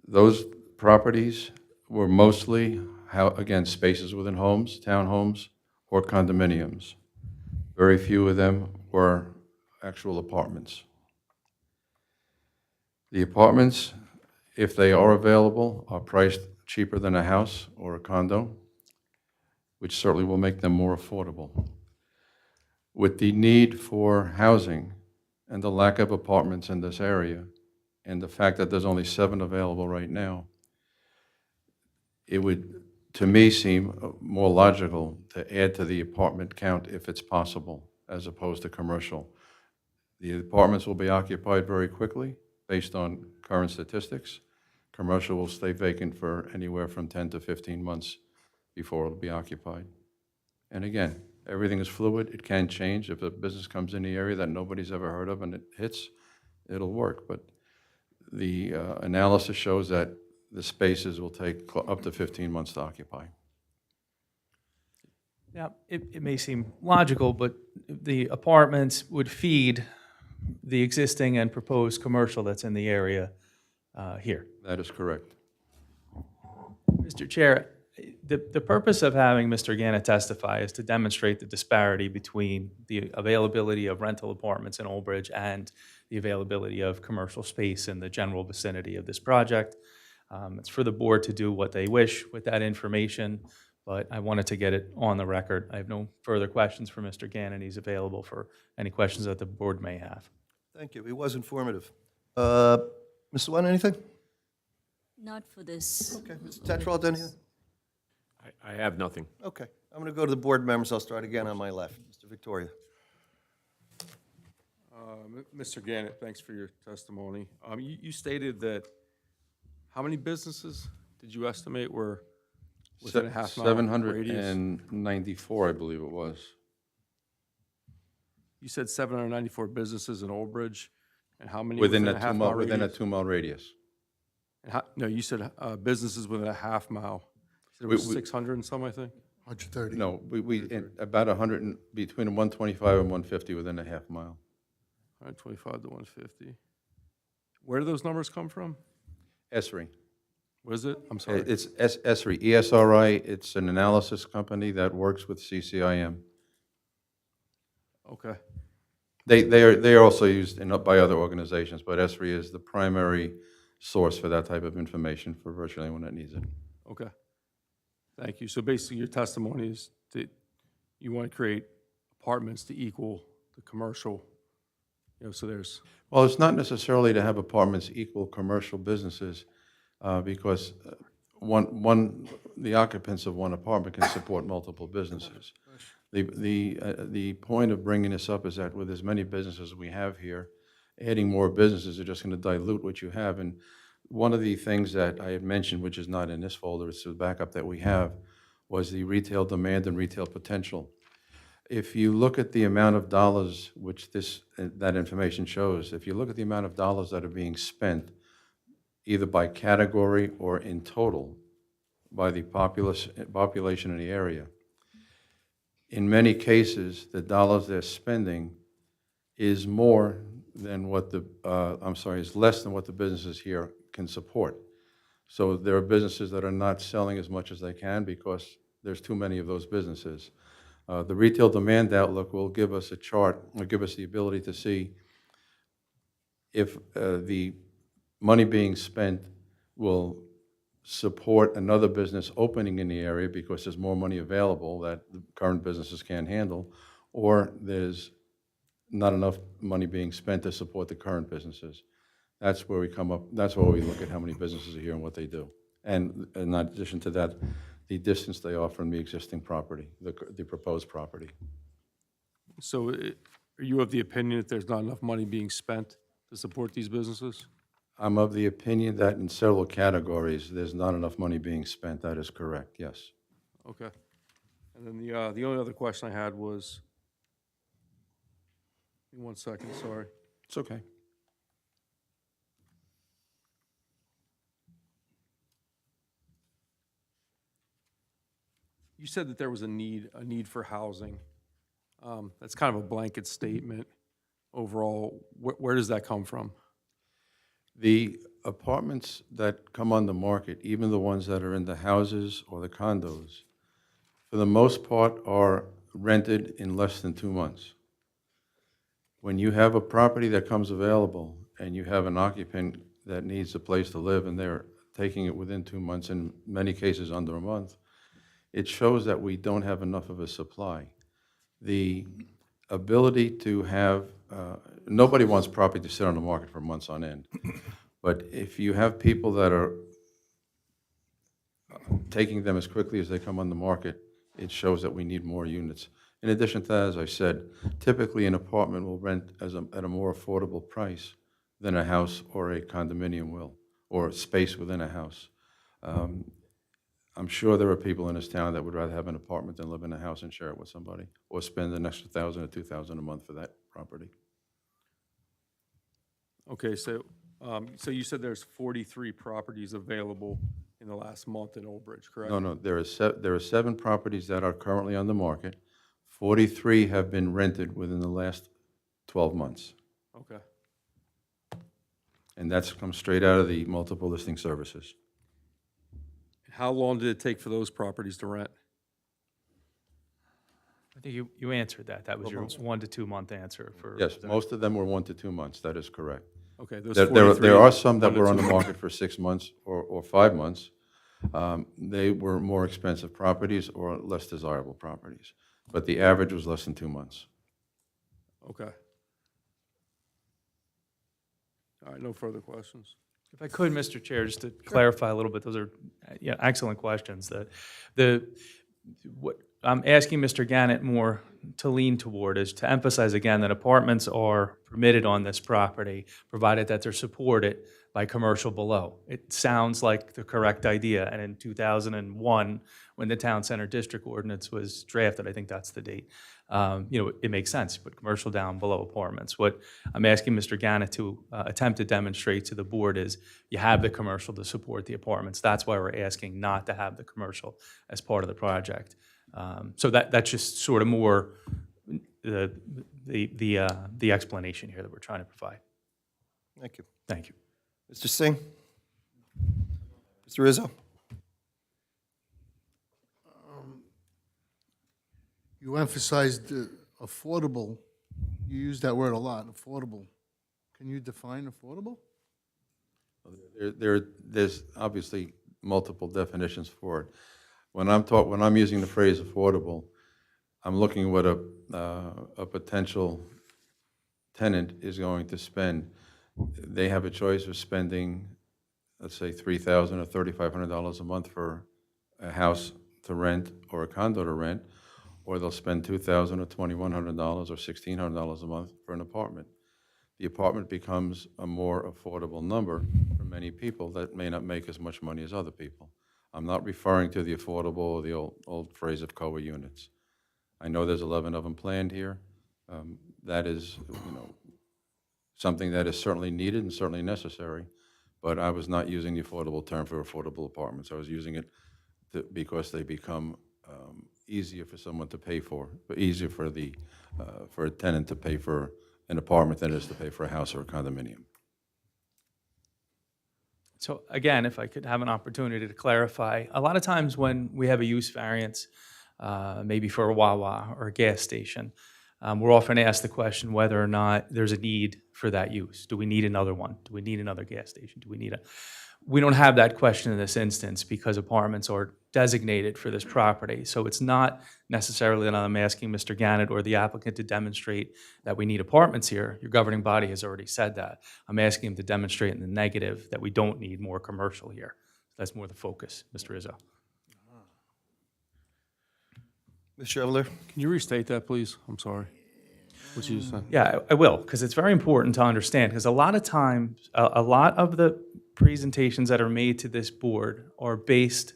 Those properties were mostly, again, spaces within homes, townhomes, or condominiums. Very few of them were actual apartments. The apartments, if they are available, are priced cheaper than a house or a condo, which certainly will make them more affordable. With the need for housing and the lack of apartments in this area, and the fact that there's only 7 available right now, it would, to me, seem more logical to add to the apartment count if it's possible, as opposed to commercial. The apartments will be occupied very quickly, based on current statistics. Commercial will stay vacant for anywhere from 10 to 15 months before it'll be occupied. And again, everything is fluid. It can change. If a business comes in the area that nobody's ever heard of and it hits, it'll work. But the analysis shows that the spaces will take up to 15 months to occupy. Now, it may seem logical, but the apartments would feed the existing and proposed commercial that's in the area here. That is correct. Mr. Chair, the purpose of having Mr. Gannett testify is to demonstrate the disparity between the availability of rental apartments in Old Bridge and the availability of commercial space in the general vicinity of this project. It's for the board to do what they wish with that information, but I wanted to get it on the record. I have no further questions for Mr. Gannett. He's available for any questions that the board may have. Thank you. It was informative. Mr. Wan, anything? Not for this. Okay. Mr. Tetrault, anything? I have nothing. Okay. I'm going to go to the board members. I'll start again on my left. Mr. Victoria. Mr. Gannett, thanks for your testimony. You stated that, how many businesses did you estimate were within a half-mile radius? 794, I believe it was. You said 794 businesses in Old Bridge, and how many Within a half-mile 2-mile radius. And no, you said businesses within a half mile. You said it was 600 and some, I think? 130? No, about 100, between 125 and 150 within a half mile. 125 to 150. Where do those numbers come from? ESRI. What is it? I'm sorry. It's ESRI, ESRI. It's an analysis company that works with CCIM. Okay. They are also used by other organizations, but ESRI is the primary source for that type of information for virtually anyone that needs it. Okay. Thank you. So basically, your testimony is that you want to create apartments to equal the commercial, so there's, Well, it's not necessarily to have apartments equal commercial businesses, because the occupants of one apartment can support multiple businesses. The point of bringing this up is that with as many businesses as we have here, adding more businesses are just going to dilute what you have. And one of the things that I had mentioned, which is not in this folder, it's the backup that we have, was the retail demand and retail potential. If you look at the amount of dollars, which that information shows, if you look at the amount of dollars that are being spent, either by category or in total, by the population in the area, in many cases, the dollars they're spending is more than what is less than what the businesses here can support. So there are businesses that are not selling as much as they can because there's too many of those businesses. The retail demand outlook will give us a chart, or give us the ability to see if the money being spent will support another business opening in the area because there's more money available that the current businesses can't handle, or there's not enough money being spent to support the current businesses. That's where we come up, that's where we look at how many businesses are here and what they do. And in addition to that, the distance they are from the existing property, the proposed property. so are you of the opinion that there's not enough money being spent to support these businesses? I'm of the opinion that in several categories, there's not enough money being spent. That is correct, yes. Okay. And then the only other question I had was, give me 1 second, sorry. It's okay. You said that there was a need for housing. That's kind of a blanket statement overall. Where does that come from? The apartments that come on the market, even the ones that are in the houses or the condos, for the most part are rented in less than 2 months. When you have a property that comes available and you have an occupant that needs a place to live and they're taking it within 2 months, in many cases under a month, it shows that we don't have enough of a supply. The ability to have, nobody wants property to sit on the market for months on end. But if you have people that are taking them as quickly as they come on the market, it shows that we need more units. In addition to that, as I said, typically an apartment will rent at a more affordable price than a house or a condominium will, or space within a house. I'm sure there are people in this town that would rather have an apartment than live in a house and share it with somebody, or spend an extra $1,000 or $2,000 a month for that property. Okay, so you said there's 43 properties available in the last month in Old Bridge, correct? No, there are 7 properties that are currently on the market. 43 have been rented within the last 12 months. Okay. And that's come straight out of the multiple listing services. How long did it take for those properties to rent? I think you answered that. That was your 1 to 2 month answer for. Yes, most of them were 1 to 2 months, that is correct. Okay, those There 43. are some that 1 to were on the 2 market for 6 months or 5 months. They were more expensive properties or less desirable properties. But the average was less than 2 months. Okay. All right, no further questions. If I could, Mr. Chair, just to clarify a little bit, those are excellent questions. What I'm asking Mr. Gannett more to lean toward is to emphasize again that apartments are permitted on this property, provided that they're supported by commercial below. It sounds like the correct idea, and in 2001, when the Town Center District Ordinance was drafted, I think that's the date, it makes sense, put commercial down below apartments. What I'm asking Mr. Gannett to attempt to demonstrate to the board is you have the commercial to support the apartments. That's why we're asking not to have the commercial as part of the project. So that's just sort of more the explanation here that we're trying to provide. Thank you. Thank you. Mr. Singh? Mr. Rizzo? You emphasized affordable. You use that word a lot, affordable. Can you define affordable? There's obviously multiple definitions for it. When I'm using the phrase affordable, I'm looking what a potential tenant is going to spend. They have a choice of spending, let's say, $3,000 or $3,500 a month for a house to rent or a condo to rent, or they'll spend $2,000 or $2,100 or $1,600 a month for an apartment. The apartment becomes a more affordable number for many people that may not make as much money as other people. I'm not referring to the affordable or the old phrase of COA units. I know there's 11 of them planned here. That is, something that is certainly needed and certainly necessary, but I was not using the affordable term for affordable apartments. I was using it because they become easier for someone to pay for, but easier for a tenant to pay for an apartment than it is to pay for a house or a condominium. So again, if I could have an opportunity to clarify, a lot of times when we have a use variance, maybe for a Wawa or a gas station, we're often asked the question whether or not there's a need for that use. Do we need another one? Do we need another gas station? We don't have that question in this instance because apartments are designated for this property. So it's not necessarily that I'm asking Mr. Gannett or the applicant to demonstrate that we need apartments here. Your governing body has already said that. I'm asking him to demonstrate in the negative that we don't need more commercial here. That's more the focus, Mr. Rizzo. Ms. Chevalier? Can you restate that, please? I'm sorry. What you said? Yeah, I will, because it's very important to understand, because a lot of times, a lot of the presentations that are made to this board are based,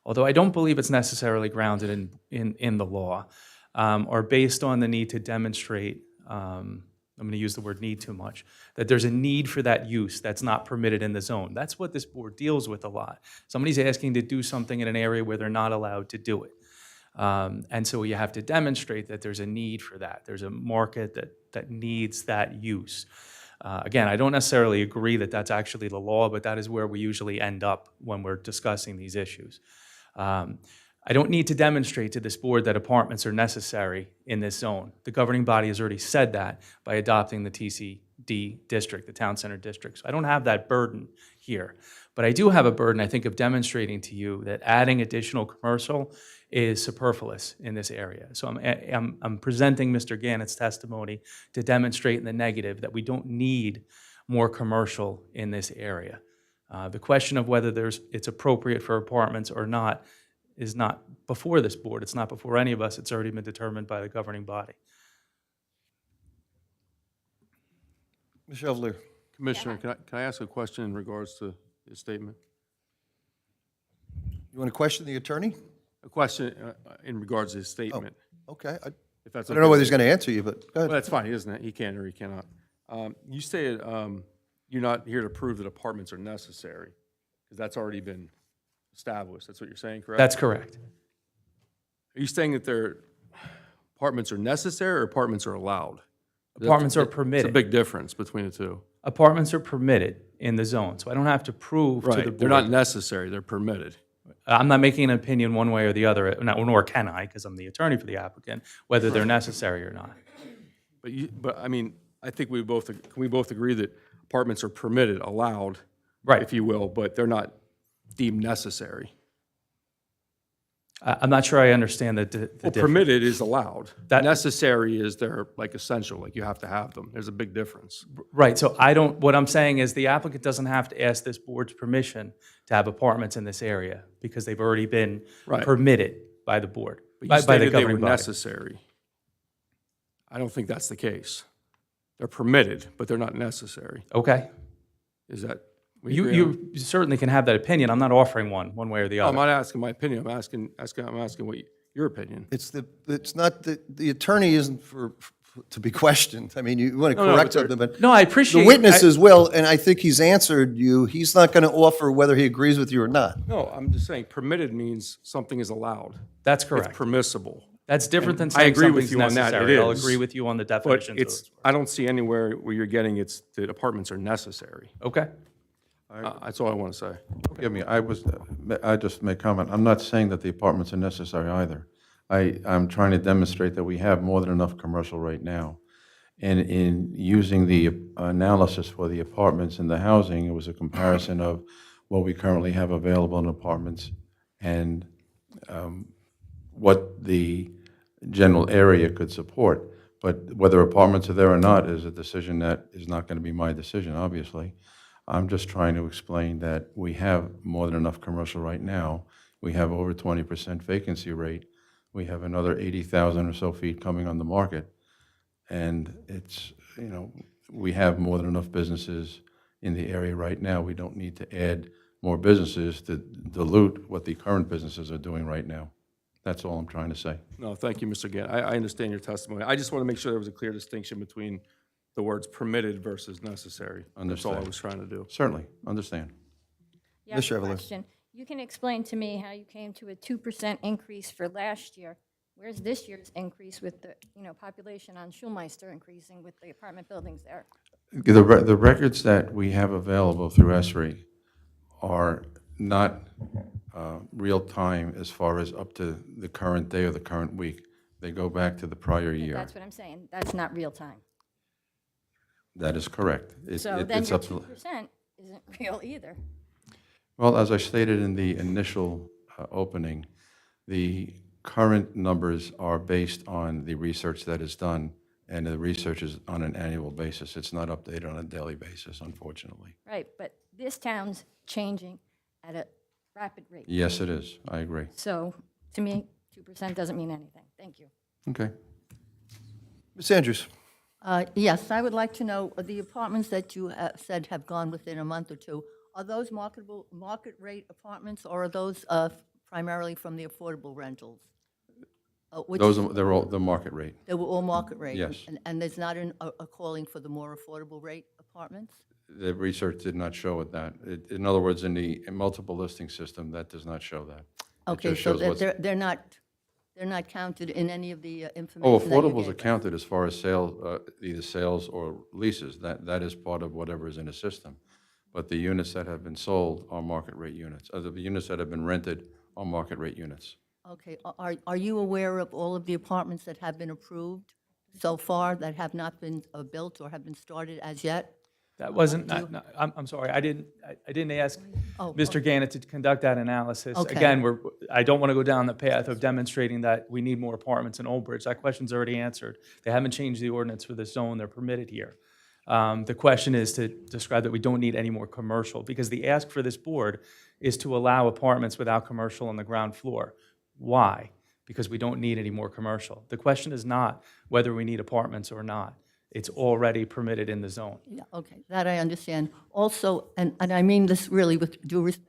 although I don't believe it's necessarily grounded in the law, are based on the need to demonstrate, I'm going to use the word need too much, that there's a need for that use that's not permitted in the zone. That's what this board deals with a lot. Somebody's asking to do something in an area where they're not allowed to do it. And so you have to demonstrate that there's a need for that. There's a market that needs that use. Again, I don't necessarily agree that that's actually the law, but that is where we usually end up when we're discussing these issues. I don't need to demonstrate to this board that apartments are necessary in this zone. The governing body has already said that by adopting the TCD district, the town center district. So I don't have that burden here. But I do have a burden, I think, of demonstrating to you that adding additional commercial is superfluous in this area. So I'm presenting Mr. Gannett's testimony to demonstrate in the negative that we don't need more commercial in this area. The question of whether it's appropriate for apartments or not is not before this board. It's not before any of us. It's already been determined by the governing body. Ms. Chevalier? Commissioner, can I ask a question in regards to his statement? You want to question the attorney? A question in regards to his statement. Okay. If that's I don't know whether he's going to answer you, but go Well, ahead. that's fine, isn't it? He can or he cannot. You stated you're not here to prove that apartments are necessary, because that's already been established. That's what you're saying, correct? That's correct. Are you saying that apartments are necessary or apartments are allowed? Apartments are It's a permitted. big difference between the two. Apartments are permitted in the zone, so I don't have to prove to the Right, board. they're not necessary, they're permitted. I'm not making an opinion one way or the other, nor can I, because I'm the attorney for the applicant, whether they're necessary or not. But I mean, I think can we both agree that apartments are permitted, allowed, Right. if you will, but they're not deemed necessary? I'm not sure I understand the difference. Permitted is allowed. That- Necessary is they're like essential, like you have to have them. There's a big difference. Right, so what I'm saying is the applicant doesn't have to ask this board's permission to have apartments in this area because they've already been Right. permitted by the board, But by you the stated they were governing body. necessary. I don't think that's the case. They're permitted, but they're not necessary. Okay, Is that? we agree on- you certainly can have that opinion. I'm not offering one way or the I'm other. not asking my opinion. I'm asking what your opinion. It's not, the attorney isn't to be questioned. I mean, you want to No, correct but something, but. No, I appreciate. The witnesses will, and I think he's answered you. He's not going to offer whether he agrees with you or not. No, I'm just saying permitted means something is allowed. That's It's correct. permissible. That's different than And I saying agree with something's you on that, necessary. it I'll is. agree with you on the But definitions. of it's, I don't see anywhere where you're getting it's, that apartments are necessary. Okay. That's all I want to say. Forgive me, I just make comment. I'm not saying that the apartments are necessary either. I'm trying to demonstrate that we have more than enough commercial right now. And in using the analysis for the apartments and the housing, it was a comparison of what we currently have available in apartments and what the general area could support. But whether apartments are there or not is a decision that is not going to be my decision, obviously. I'm just trying to explain that we have more than enough commercial right now. We have over 20% vacancy rate. We have another 80,000 or so feet coming on the market. And it's, we have more than enough businesses in the area right now. We don't need to add more businesses to dilute what the current businesses are doing right now. That's all I'm trying to say. No, thank you, Mr. Gant. I understand your testimony. I just want to make sure there was a clear distinction between the words permitted versus necessary. That's all I Understand. was trying to do. Certainly, understand. Yeah, Ms. Chevalier. question. You can explain to me how you came to a 2% increase for last year. Where's this year's increase with the, population on Schulmeister increasing with the apartment buildings there? The records that we have available through ESRI are not real-time as far as up to the current day or the current week. They go back to the prior year. That's what I'm saying. That's not real time. That is correct. So then It's your up to. 2% isn't real either. Well, as I stated in the initial opening, the current numbers are based on the research that is done, and the research is on an annual basis. It's not updated on a daily basis, unfortunately. Right, but this town's changing at a rapid rate. Yes, it is. I agree. So to me, 2% doesn't mean anything. Thank you. Okay. Ms. Andrews? Yes, I would like to know, the apartments that you said have gone within a month or two, are those market rate apartments, or are those primarily from the affordable rentals? They're all the market rate. They were all market rate? Yes. And there's not a calling for the more affordable rate apartments? The research did not show it that. In other words, in the multiple listing system, that does not show that. It Okay, just so shows that what's- they're not counted in any of the information Oh, that you affordables are gave us? counted as far as either sales or leases. That is part of whatever is in the system. But the units that have been sold are market rate units. The units that have been rented are market rate units. Okay, are you aware of all of the apartments that have been approved so far that have not been built or have been started as yet? That wasn't, I'm sorry, I didn't ask Oh, Mr. Gannett to conduct that analysis. Okay. Again, I don't want to go down the path of demonstrating that we need more apartments in Old Bridge. That question's already answered. They haven't changed the ordinance for this zone, they're permitted here. The question is to describe that we don't need any more commercial, because the ask for this board is to allow apartments without commercial on the ground floor. Why? Because we don't need any more commercial. The question is not whether we need apartments or not. It's already permitted in the zone. Yeah, okay, that I understand. Also, and I mean this really with due respect,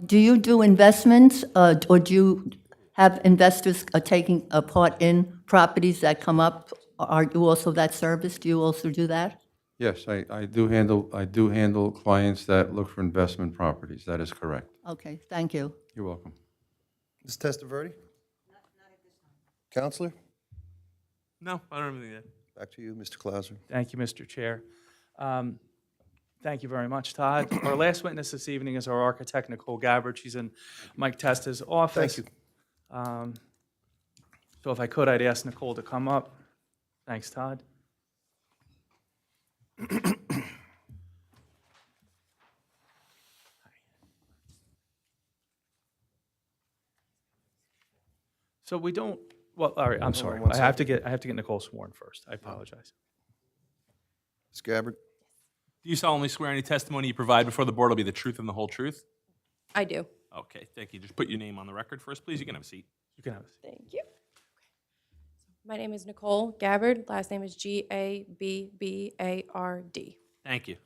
do you do investments, or do you have investors taking a part in properties that come up? Are you also that service? Do you also do that? Yes, I do handle clients that look for investment properties. That is correct. Okay, thank you. You're welcome. Ms. Testaverde? Not at this time. Counselor? No, I don't have anything to add. Back to you, Mr. Clauser. Thank you, Mr. Chair. Thank you very much, Todd. Our last witness this evening is our architect, Nicole Gabbard. She's in Mike Testa's office. Thank you. So if I could, I'd ask Nicole to come up. Thanks, Todd. So we don't, well, all right, I'm sorry. one I have to get Nicole sworn first. I apologize. Ms. Gabbard? Do you solemnly swear any testimony you provide before the board will be the truth and the whole truth? I do. Okay, thank you. Just put your name on the record first, please. You can have a seat. You can have a seat. Thank you. My name is Nicole Gabbard. Last name is Gabbard. Thank you.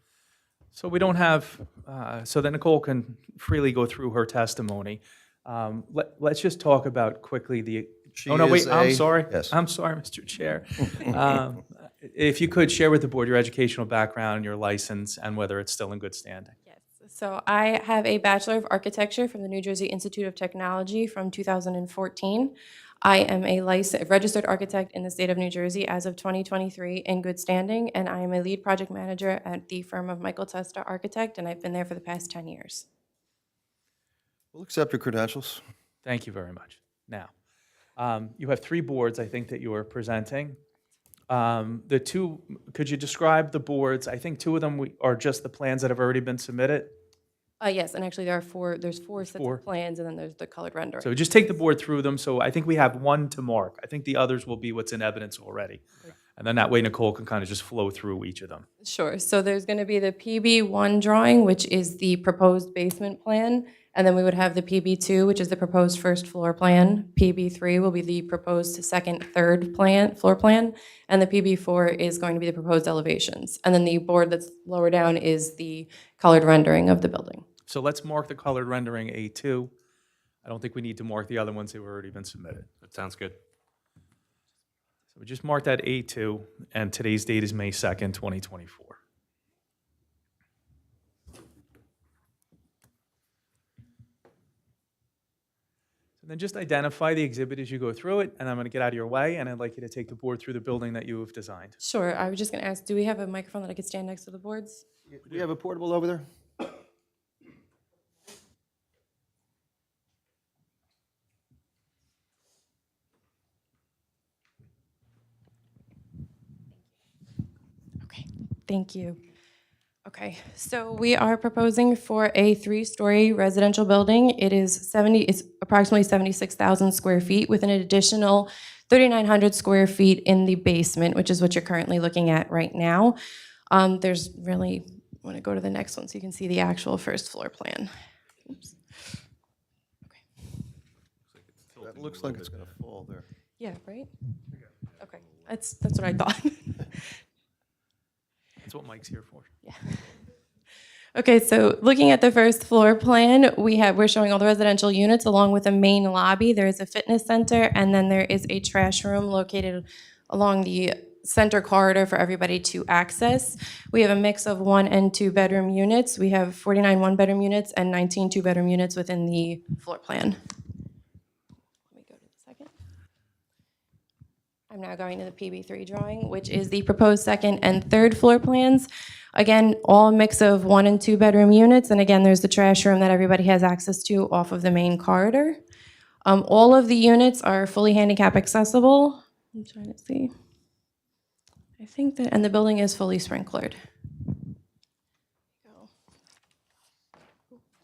So we don't have, so that Nicole can freely go through her testimony. Let's just talk about quickly She Oh, no, wait, is I'm a- sorry. Yes. I'm sorry, Mr. Chair. If you could share with the board your educational background, your license, and whether it's still in good standing. So I have a Bachelor of Architecture from the New Jersey Institute of Technology from 2014. I am a registered architect in the state of New Jersey as of 2023 in good standing, and I am a lead project manager at the firm of Michael Testa Architect, and I've been there for the past 10 years. We'll accept your credentials. Thank you very much. Now, you have 3 boards, I think, that you are presenting. The 2, could you describe the boards? I think 2 of them are just the plans that have already been submitted. Yes, and actually there's 4 sets Four. of plans, and then there's the colored rendering. So just take the board through them. So I think we have 1 to mark. I think the others will be what's in evidence already. And then that way Nicole can kind of just flow through each of them. Sure. So there's going to be the PB1 drawing, which is the proposed basement plan. And then we would have the PB2, which is the proposed first floor plan. PB3 will be the proposed second, third floor plan. And the PB4 is going to be the proposed elevations. And then the board that's lower down is the colored rendering of the building. So let's mark the colored rendering A2. I don't think we need to mark the other ones that have already been submitted. That sounds good. So we just marked that A2, and today's date is May 2nd, 2024. So then just identify the exhibit as you go through it, and I'm going to get out of your way, and I'd like you to take the board through the building that you have designed. Sure. I was just going to ask, do we have a microphone that I could stand next to the boards? Do you have a portable over there? Okay, thank you. Okay, so we are proposing for a 3-story residential building. It's approximately 76,000 square feet with an additional 3,900 square feet in the basement, which is what you're currently looking at right now. There's really, I want to go to the next one so you can see the actual first floor plan. Oops. That looks like it's going to fall there. Yeah, right? Okay, that's what I thought. That's what Mike's here for. Yeah. Okay, so looking at the first floor plan, we're showing all the residential units along with a main lobby. There is a fitness center, and then there is a trash room located along the center corridor for everybody to access. We have a mix of 1 and 2 bedroom units. We have 49 1-bedroom units and 19 2-bedroom units within the floor plan. Let me go to the second. I'm now going to the PB3 drawing, which is the proposed second and third floor plans. Again, all a mix of 1 and 2 bedroom units, and again, there's the trash room that everybody has access to off of the main corridor. All of the units are fully handicap accessible. I'm trying to see. I think that, and the building is fully sprinklered.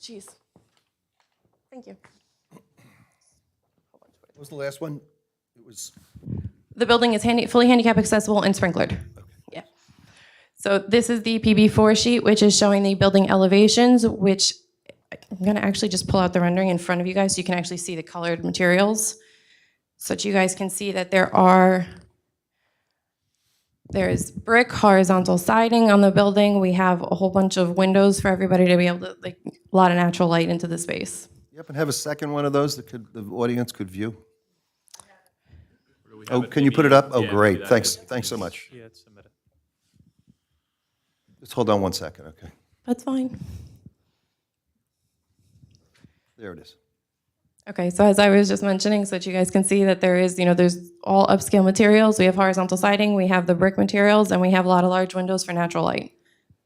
Jeez. Thank you. What was the last one? It was, The building is fully handicap accessible and sprinklered. Yeah. So this is the PB4 sheet, which is showing the building elevations, which I'm going to actually just pull out the rendering in front of you guys so you can actually see the colored materials. So that you guys can see that there's brick horizontal siding on the building. We have a whole bunch of windows for everybody to be able to, like, a lot of natural light into the space. you happen to have a second one of those that the audience could view? Oh, can you put it up? Oh, great. Thanks so much. Yeah, it's submitted. Just hold on one second, okay? That's fine. There it is. Okay, so as I was just mentioning, so that you guys can see that there is, there's all upscale materials. We have horizontal siding, we have the brick materials, and we have a lot of large windows for natural light.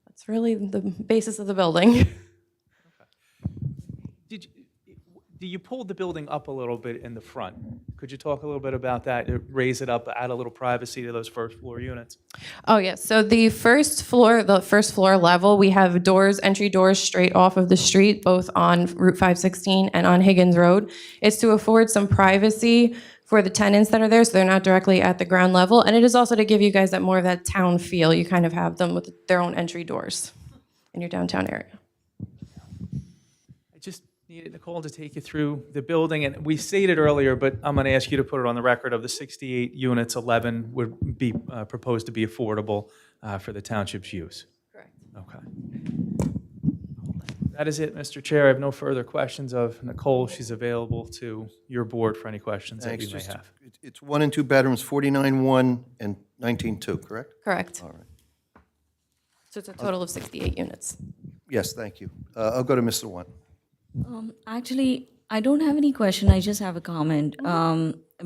That's really the basis of the building. You pulled the building up a little bit in the front. Could you talk a little bit about that? Raise it up, add a little privacy to those first floor units. Oh, yes. So the first floor level, we have entry doors straight off of the street, both on Route 516 and on Higgins Road. It's to afford some privacy for the tenants that are there, so they're not directly at the ground level. And it is also to give you guys more of that town feel. You kind of have them with their own entry doors in your downtown area. I just needed Nicole to take you through the building, and we stated earlier, but I'm going to ask you to put it on the record, of the 68 units, 11 would be proposed to be affordable for the township's use. Correct. Okay. That is it, Mr. Chair. I have no further questions of Nicole. She's available to your board for any questions that Thanks. you may Just- have. It's 1 and 2 bedrooms, 49-1 and 19-2, correct? Correct. All right. So it's a total of 68 units. Yes, thank you. I'll go to Mr. One. Actually, I don't have any question. I just have a comment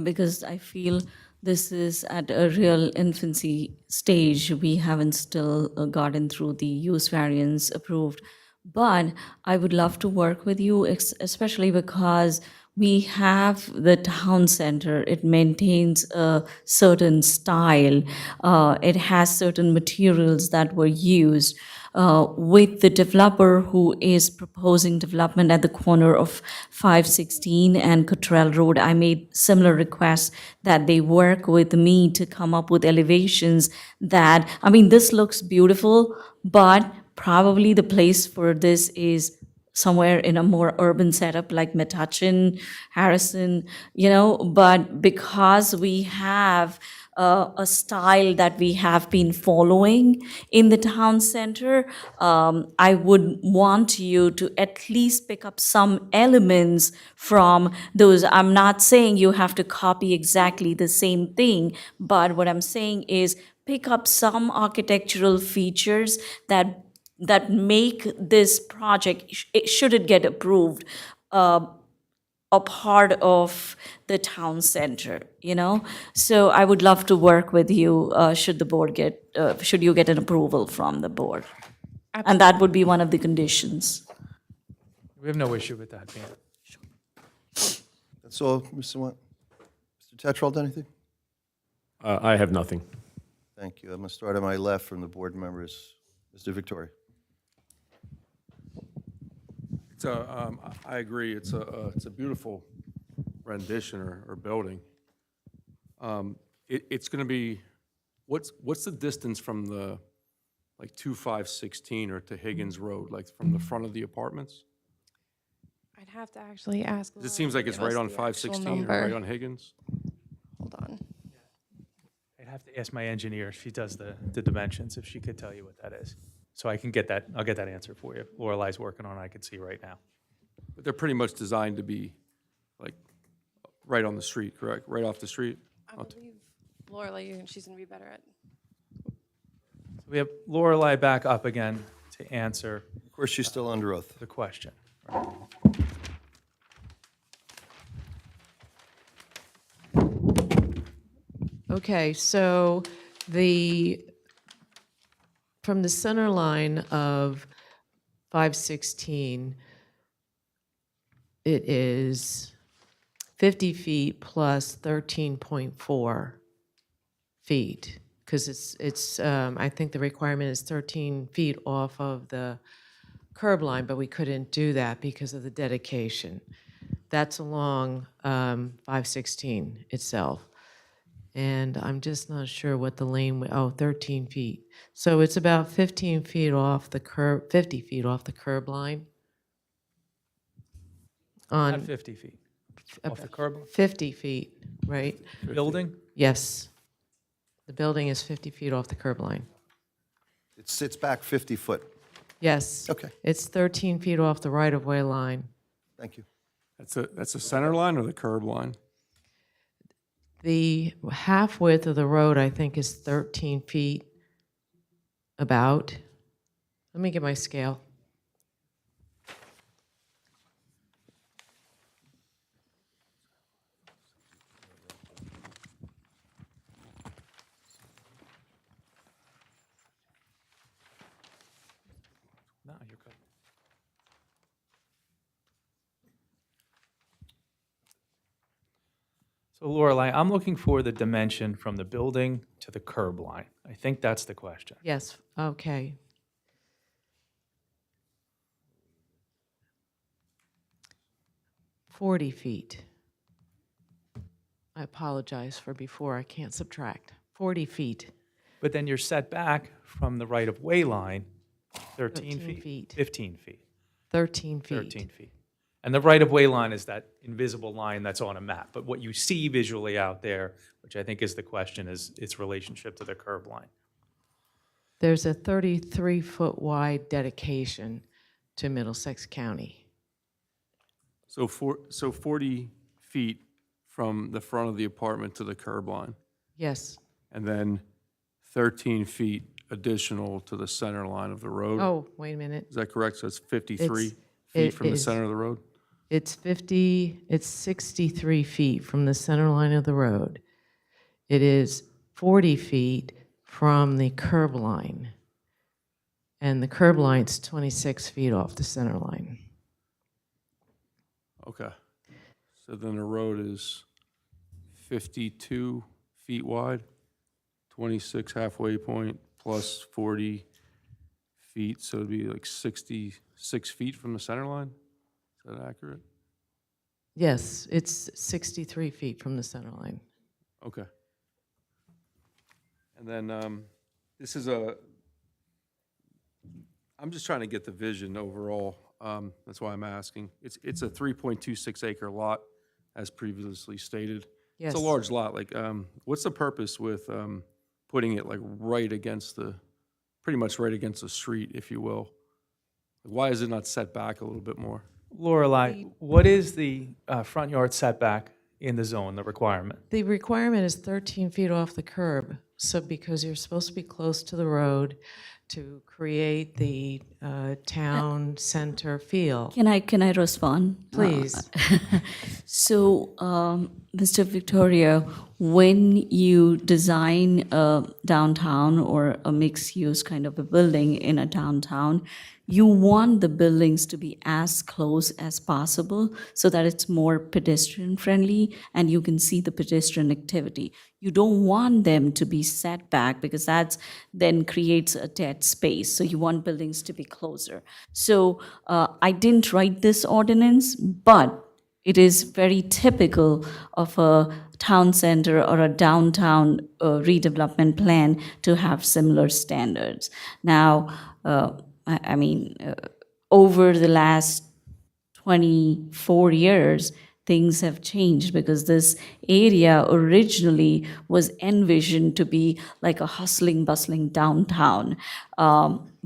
because I feel this is at a real infancy stage. We haven't still gotten through the use variance approved. But I would love to work with you, especially because we have the town center. It maintains a certain style. It has certain materials that were used. With the developer who is proposing development at the corner of 516 and Cottrell Road, I made similar requests that they work with me to come up with elevations that, I mean, this looks beautiful, but probably the place for this is somewhere in a more urban setup like Metuchen, Harrison, but because we have a style that we have been following in the town center, I would want you to at least pick up some elements from those. I'm not saying you have to copy exactly the same thing, but what I'm saying is pick up some architectural features that make this project, should it get approved, a part of the town center, So I would love to work with you, should you get an approval from the board. And that would be one of the conditions. We have no issue with that, Dan. That's all, Mr. One. Mr. Tetrold, anything? I have nothing. Thank you. I'm going to start on my left from the board members. Mr. Victoria. I agree, it's a beautiful rendition or building. It's going to be, what's the distance from the, 2516 or to Higgins Road, from the front of the apartments? I'd have to actually ask. It seems like it's right on 516 or right on Higgins. Hold on. I'd have to ask my engineer, she does the dimensions, if she could tell you what that is. So I can get that, I'll get that answer for you. Lorelai's working on it, I can see right now. But they're pretty much designed to be, right on the street, correct? Right off the street? I believe Lorelai, she's going to be better at. So we have Lorelai back up again to answer Of course, she's still under oath. the question. Okay, so from the center line of 516, it is 50 feet plus 13.4 feet, because I think the requirement is 13 feet off of the curb line, but we couldn't do that because of the dedication. That's along 516 itself. And I'm just not sure what the lane, 13 feet. So it's about 15 feet off the curb, 50 feet off the curb line. Not On 50 feet off the curb. 50 feet, right? Building? Yes. The building is 50 feet off the curb line. It sits back 50 foot. Yes. Okay. It's 13 feet off the right-of-way line. Thank you. That's a center line or the curb line? The half width of the road, I think, is 13 feet about. Let me get my scale. No, you're good. So Lorelai, I'm looking for the dimension from the building to the curb line. I think that's the question. Yes, okay. "40 feet. I apologize for before, I can't subtract. 40 feet. But then you're set back from the right-of-way line 13 13 feet. 15 feet, 13 feet. 13 feet. And the right-of-way line is that invisible line that's on a map. But what you see visually out there, which I think is the question, is its relationship to the curb line. There's a 33-foot wide dedication to Middlesex County. So 40 feet from the front of the apartment to the curb line, Yes. and then 13 feet additional to the center line of the road? Oh, wait a minute. Is that correct? So it's 53 It's- feet it from the is- center of the road? It's 63 feet from the center line of the road. It is 40 feet from the curb line. And the curb line's 26 feet off the center line. Okay. So then the road is 52 feet wide, 26 halfway point, plus 40 feet, so it'd be like 66 feet from the center line? Is that accurate? Yes, it's 63 feet from the center line. Okay. And then, this is I'm just trying to get the vision overall. That's why I'm asking. It's a 3.26 acre lot, as previously stated. Yes. It's a large lot. Like, what's the purpose with putting it like pretty much right against the street, if you will? Why is it not set back a little bit more? Lorelei, what is the front yard setback in the zone, the requirement? The requirement is 13 feet off the curb, so because you're supposed to be close to the road to create the town center feel. Can I respond? Please. So, Mr. Victoria, when you design a downtown or a mixed-use kind of a building in a downtown, you want the buildings to be as close as possible so that it's more pedestrian-friendly and you can see the pedestrian activity. You don't want them to be set back because that's then creates a dead space. So you want buildings to be closer. So I didn't write this ordinance, but it is very typical of a town center or a downtown redevelopment plan to have similar standards. Now, I mean, over the last 24 years, things have changed because this area originally was envisioned to be like a hustling, bustling downtown.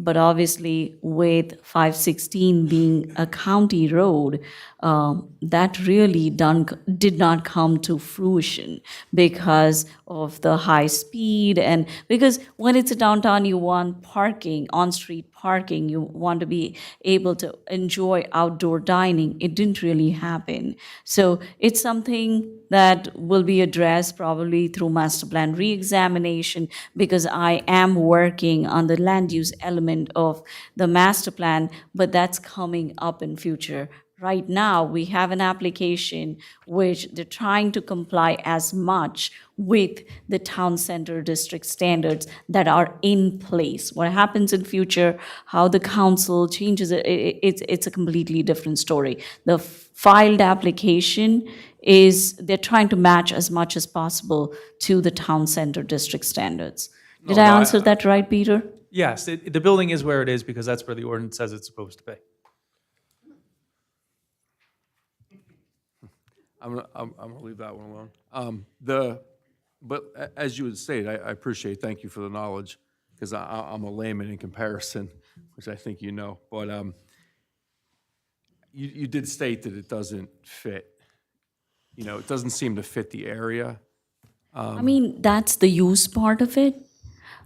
But obviously, with 516 being a county road, that really did not come to fruition because of the high speed and because when it's a downtown, you want parking, on-street parking, you want to be able to enjoy outdoor dining. It didn't really happen. So it's something that will be addressed probably through master plan re-examination because I am working on the land use element of the master plan, but that's coming up in future. Right now, we have an application which they're trying to comply as much with the town center district standards that are in place. What happens in future, how the council changes it, it's a completely different story. The filed application is they're trying to match as much as possible to the town center district standards. Did I answer that right, Peter? Yes, the building is where it is because that's where the ordinance says it's supposed to be. I'm gonna leave that one alone. But as you had stated, I appreciate, thank you for the knowledge, because I'm a layman in comparison, which I think you know. But you did state that it doesn't fit. You know, it doesn't seem to fit the area. I mean, that's the use part of it.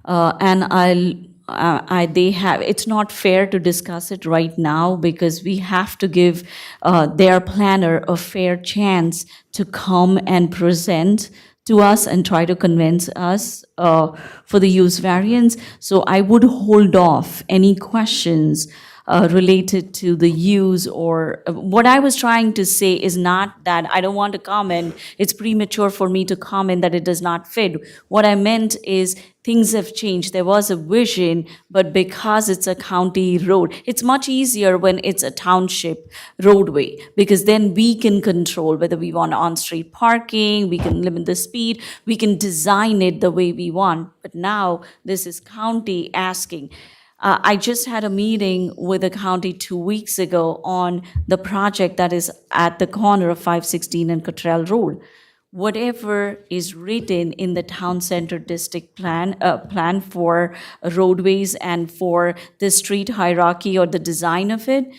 And it's not fair to discuss it right now because we have to give their planner a fair chance to come and present to us and try to convince us for the use variance. So I would hold off any questions related to the use or what I was trying to say is not that I don't want to comment. It's premature for me to comment that it does not fit. What I meant is things have changed. There was a vision, but because it's a county road, it's much easier when it's a township roadway because then we can control whether we want on-street parking, we can limit the speed, we can design it the way we want. But now this is county asking. I just had a meeting with the county 2 weeks ago on the project that is at the corner of 516 and Cottrell Road. whatever is written in the town center district plan for roadways and for the street hierarchy or the design of it,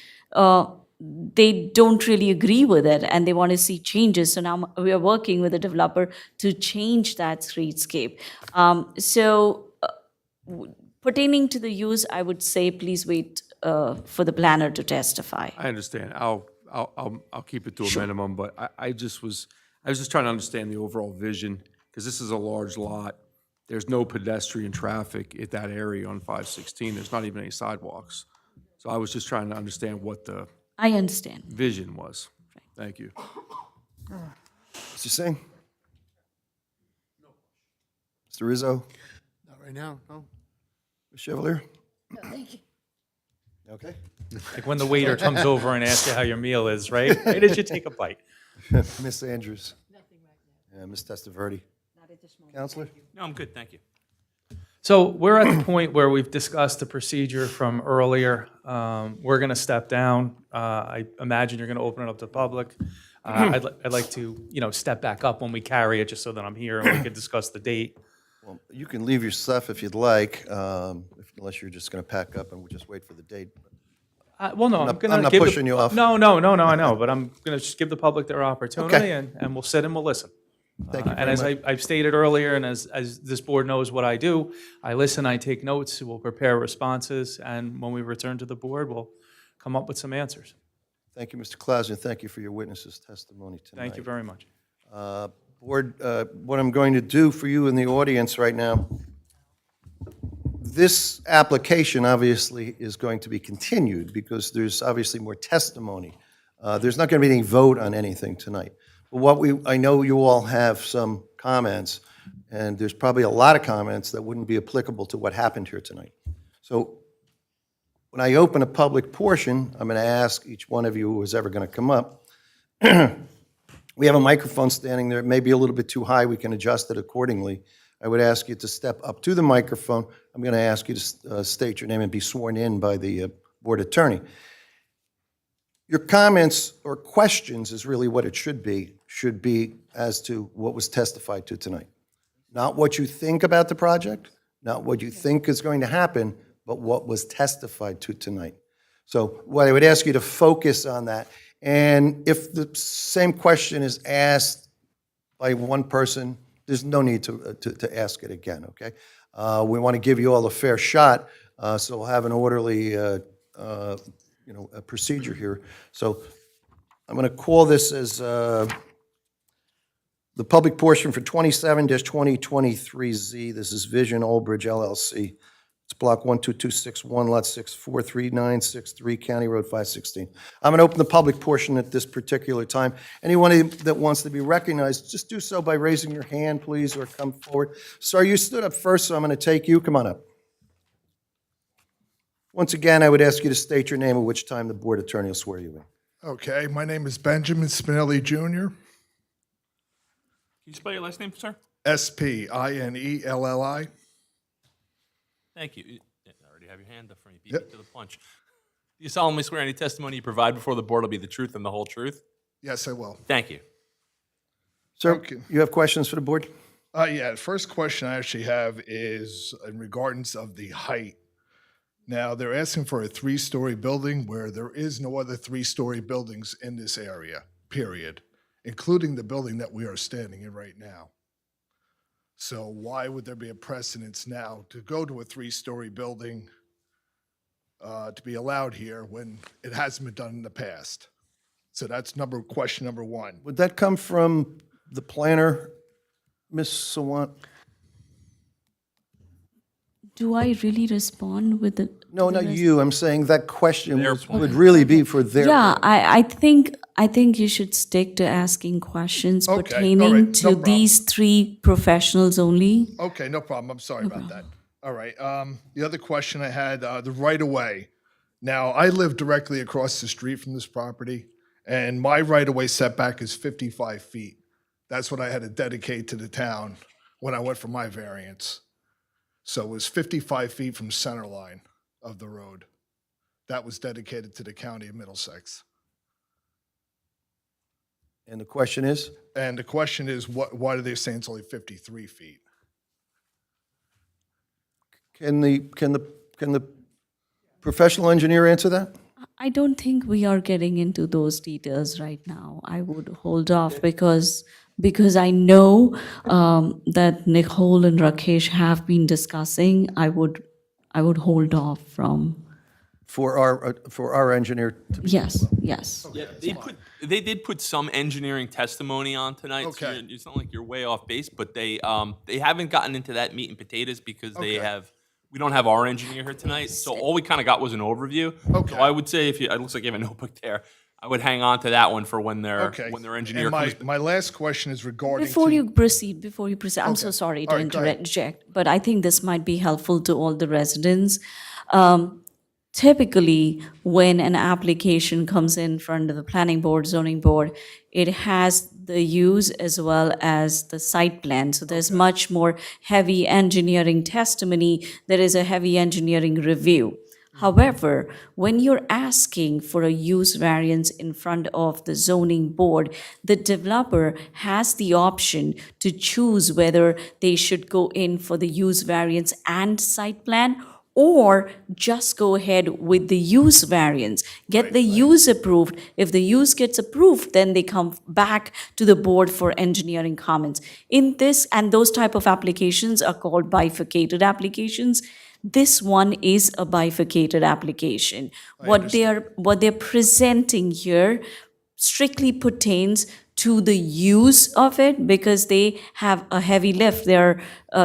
they don't really agree with it and they want to see changes. So now we are working with the developer to change that streetscape. Pertaining to the use, I would say please wait for the planner to testify. I understand. I'll keep it to a minimum, but I was just trying to understand the overall vision, because this is a large lot. There's no pedestrian traffic at that area on 516. There's not even any sidewalks. So I was just trying to understand what the I understand. vision was. Thank you. Mr. Singh? Mr. Rizzo? Not right now, no. Ms. Chevalier? No, thank you. Okay. Like when the waiter comes over and asks you how your meal is, right? Why did you take a bite? Ms. Andrews? Nothing right now. Ms. Testaverde? Not at this moment. Counselor? No, I'm good, thank you. So we're at the point where we've discussed the procedure from earlier. We're going to step down. I imagine you're going to open it up to the public. I'd like to, step back up when we carry it, just so that I'm here and we can discuss the date. Well, you can leave your stuff if you'd like, unless you're just going to pack up and we'll just wait for the date. Well, no, I'm going to I'm not pushing you off. No, I know, but I'm going to just give the public their opportunity, Okay. and we'll sit and we'll listen. Thank you And very as much. I've stated earlier, and as this board knows what I do, I listen, I take notes, we'll prepare responses, and when we return to the board, we'll come up with some answers. Thank you, Mr. Clausen, and thank you for your witness's testimony tonight. Thank you very much. Board, what I'm going to do for you in the audience right now, this application obviously is going to be continued because there's obviously more testimony. There's not going to be any vote on anything tonight. But I know you all have some comments, and there's probably a lot of comments that wouldn't be applicable to what happened here tonight. So when I open a public portion, I'm going to ask each one of you who is ever going to come up. We have a microphone standing there. It may be a little bit too high. We can adjust it accordingly. I would ask you to step up to the microphone. I'm going to ask you to state your name and be sworn in by the board attorney. Your comments or questions is really what it should be as to what was testified to tonight. Not what you think about the project, not what you think is going to happen, but what was testified to tonight. So what I would ask you to focus on that. And if the same question is asked by one person, there's no need to ask it again, okay? We want to give you all a fair shot, so we'll have an orderly a procedure here. So I'm going to call this as the public portion for 27-2023Z. This is Vision Old Bridge LLC. It's block 12261, lot 6433963, County Road 516. I'm going to open the public portion at this particular time. Anyone that wants to be recognized, just do so by raising your hand, please, or come forward. Sir, you stood up first, so I'm going to take you. Come on up. Once again, I would ask you to state your name, at which time the board attorney will swear you in. Okay, my name is Benjamin Spinelli Jr., Can you spell your last name, sir? Spinelli. Thank you. I already have your hand up for you. Beat me to the punch. Do you solemnly swear any testimony you provide before the board will be the truth and the whole truth? Yes, I will. Thank you. Sir, Okay. you have questions for the board? Yeah, the first question I actually have is in regards of the height. Now, they're asking for a 3-story building where there is no other 3-story buildings in this area, period, including the building that we are standing in right now. So why would there be a precedence now to go to a 3-story building to be allowed here when it hasn't been done in the past? So that's question number one. Would that come from the planner, Ms. Sawant? Do I really respond with the? No, the not rest? you. I'm saying that question would really be for their. Yeah, I think you should stick to asking questions Okay, all pertaining right, no to problem. these 3 professionals only. Okay, no problem. I'm sorry about that. All right. The other question I had, the right-of-way. Now, I live directly across the street from this property, and my right-of-way setback is 55 feet. That's what I had to dedicate to the town when I went for my variance. So it was 55 feet from center line of the road. That was dedicated to the county of Middlesex. And the question is? And the question is, why do they say it's only 53 feet? Can the professional engineer answer that? I don't think we are getting into those details right now. I would hold off because I know that Nicole and Rakesh have been discussing. I would hold off from. For our engineer to be. Yes, yes. Yeah, they did put some engineering testimony on tonight. So Okay. it's not like you're way off base, but they haven't gotten into that meat and potatoes because we don't have our engineer here tonight. So all we kind of got was an overview. Okay. So I would say it looks like you have a notebook there. I would hang on to that one for when their engineer And comes. my last question is regarding Before to- you proceed, I'm so sorry to All right, go ahead. interject, but I think this might be helpful to all the residents. Typically, when an application comes in front of the planning board, zoning board, it has the use as well as the site plan. So there's much more heavy engineering testimony. There is a heavy engineering review. However, when you're asking for a use variance in front of the zoning board, the developer has the option to choose whether they should go in for the use variance and site plan, or just go ahead with the use variance, get the use approved. If the use gets approved, then they come back to the board for engineering comments. In this, and those type of applications are called bifurcated applications. This one is a bifurcated application. What they're presenting here strictly pertains to the use of it because they have a heavy lift. They're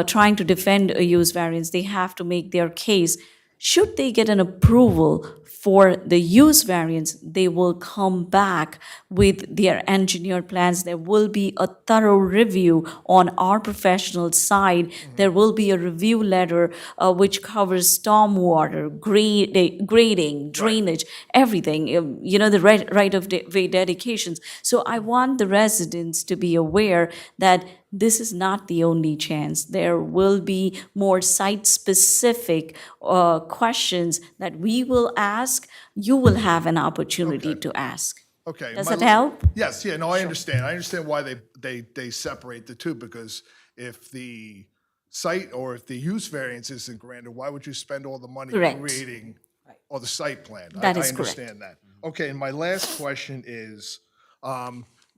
trying to defend a use variance. They have to make their case. Should they get an approval for the use variance, they will come back with their engineered plans. There will be a thorough review on our professional side. There will be a review letter which covers stormwater, grading, drainage, everything, the right of way dedications. So I want the residents to be aware that this is not the only chance. There will be more site-specific questions that we will ask. You will have an opportunity to ask. Okay. Does that help? Yes, yeah, no, I understand. I understand why they separate the two, because if the site or if the use variance isn't granted, why would you spend all the money Correct. creating or the site plan? That I is correct. understand that. Okay, and my last question is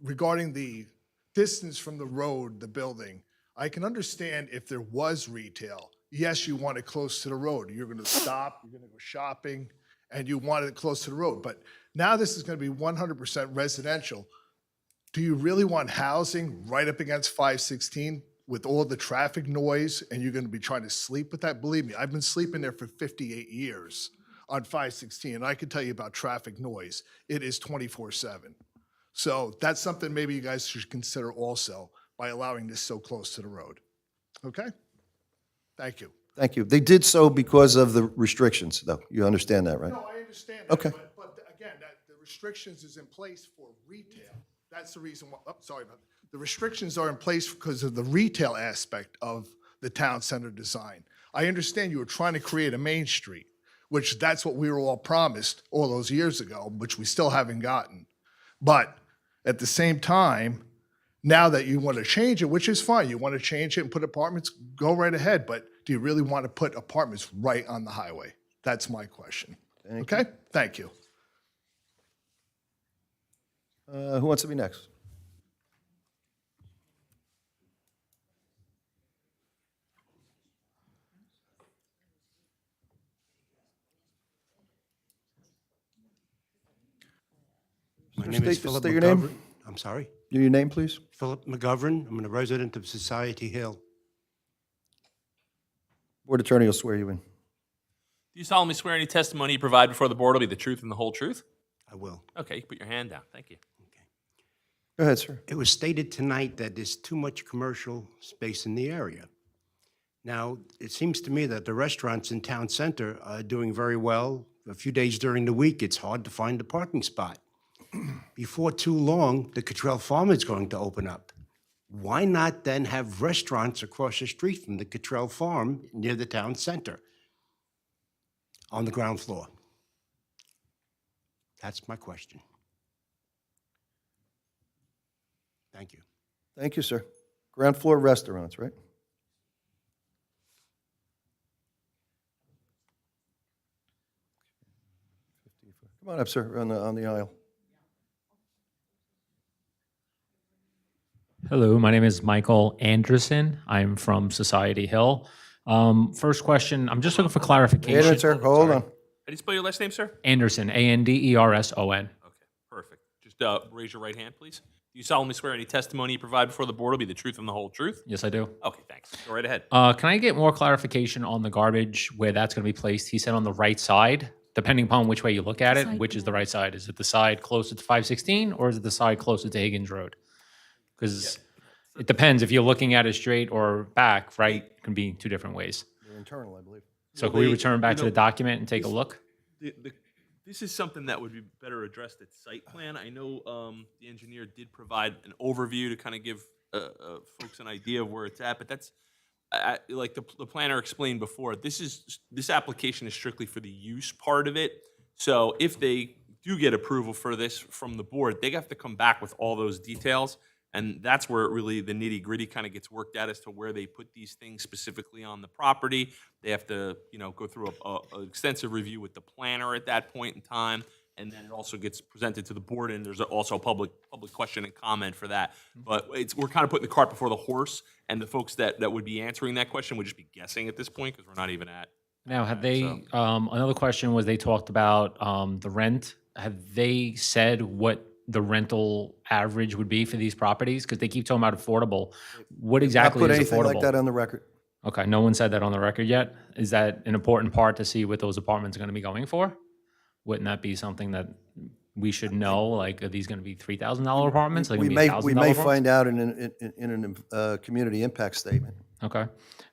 regarding the distance from the road, the building. I can understand if there was retail. Yes, you want it close to the road. You're going to stop, you're going to go shopping, and you want it close to the road. But now this is going to be 100% residential. Do you really want housing right up against 516 with all the traffic noise, and you're going to be trying to sleep with that? Believe me, I've been sleeping there for 58 years on 516, and I can tell you about traffic noise. It is 24/7. So that's something maybe you guys should consider also by allowing this so close to the road. Okay? Thank you. Thank you. They did so because of the restrictions, though. You understand that, right? No, I understand that. Okay. But again, the restrictions is in place for retail. That's the reason why, sorry about that. The restrictions are in place because of the retail aspect of the town center design. I understand you were trying to create a main street, which that's what we were all promised all those years ago, which we still haven't gotten. But at the same time, now that you want to change it, which is fine, you want to change it and put apartments, go right ahead. But do you really want to put apartments right on the highway? That's my question. Okay? Thank you. Who wants to be next? My name is State Philip your name. McGovern. I'm sorry? Your name, please? Philip McGovern. I'm a resident of Society Hill. Board Attorney will swear you in. Do you solemnly swear any testimony you provide before the board will be the truth and the whole truth? I will. Okay, you can put your hand down. Thank you. Go ahead, sir. It was stated tonight that there's too much commercial space in the area. Now, it seems to me that the restaurants in town center are doing very well. A few days during the week, it's hard to find a parking spot. Before too long, the Cottrell Farm is going to open up. Why not then have restaurants across the street from the Cottrell Farm near the town center on the ground floor? That's my question. Thank you. Thank you, sir. Ground floor restaurants, right? Come on up, sir, on the aisle. Hello, my name is Michael Anderson. I'm from Society Hill. First question, I'm just looking for Wait a clarification. minute, sir, hold on. How do you spell your last name, sir? Anderson, Anderson. Okay, perfect. Just raise your right hand, please. Do you solemnly swear any testimony you provide before the board will be the truth and the whole truth? Yes, I do. Okay, thanks. Go right ahead. Can I get more clarification on the garbage, where that's going to be placed? He said on the right side, depending upon which way you look at it, which is the right side? Is it the side closer to 516 or is it the side closer to Higgins Road? Because it depends if you're looking at it straight or back, right? It can be two different ways. They're internal, I believe. So Well, can we they- return back you to the know, document and take a this- look? This is something that would be better addressed at site plan. I know the engineer did provide an overview to kind of give folks an idea of where it's at, but that's, like the planner explained before, this application is strictly for the use part of it. So if they do get approval for this from the board, they have to come back with all those details. And that's where it really, the nitty gritty kind of gets worked out as to where they put these things specifically on the property. They have to, go through an extensive review with the planner at that point in time. And then it also gets presented to the board, and there's also a public question and comment for that. But we're kind of putting the cart before the horse, and the folks that would be answering that question would just be guessing at this point, because we're not even at. Now, have they, another question was they talked about the rent. Have they said what the rental average would be for these properties? Because they keep talking about affordable. What exactly Not is put anything like that affordable? on the record. Okay, no one said that on the record yet. Is that an important part to see what those apartments are going to be going for? Wouldn't that be something that we should know? Like, are these going to be $3,000 apartments? Are they We gonna be may, $1,000 we may apartments? find out in a community impact statement. Okay.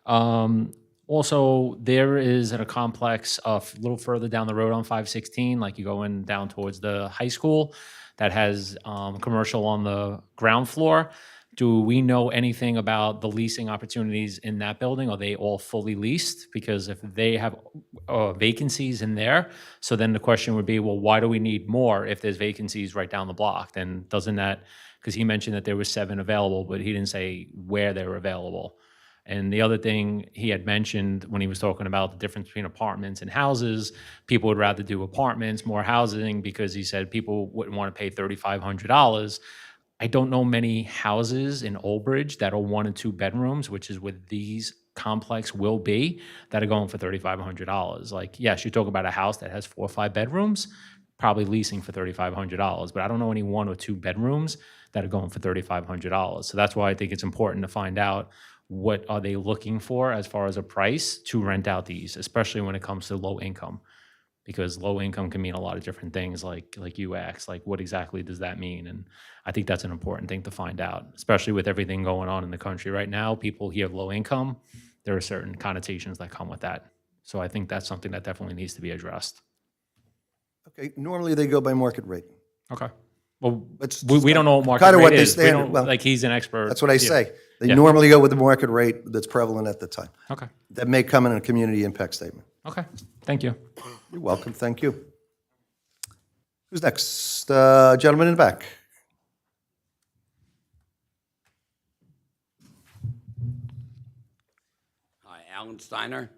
Also, there is a complex a little further down the road on 516, like you go in down towards the high school, that has commercial on the ground floor. Do we know anything about the leasing opportunities in that building? Are they all fully leased? Because if they have vacancies in there, so then the question would be, well, why do we need more if there's vacancies right down the block? Then doesn't that, because he mentioned that there were 7 available, but he didn't say where they were available. And the other thing he had mentioned when he was talking about the difference between apartments and houses, people would rather do apartments, more housing, because he said people wouldn't want to pay $3,500. I don't know many houses in Old Bridge that are 1 and 2 bedrooms, which is what these complex will be, that are going for $3,500. Like, yes, you talk about a house that has 4 or 5 bedrooms, probably leasing for $3,500, but I don't know any 1 or 2 bedrooms that are going for $3,500. So that's why I think it's important to find out what are they looking for as far as a price to rent out these, especially when it comes to low income, because low income can mean a lot of different things, like you asked, like what exactly does that mean? And I think that's an important thing to find out, especially with everything going on in the country right now. People hear low income, there are certain connotations that come with that. So I think that's something that definitely needs to be addressed. Okay, normally they go by market rate. Okay. Well, It's we don't know what market kinda rate what they is. We stand- don't- well, like he's an expert. That's what I Yeah. say. They Yeah. normally go with the market rate that's prevalent at the time. Okay. That may come in a community impact statement. Okay. Thank you. You're welcome, thank you. Who's next? Gentleman in the back. Hi, Alan Steiner.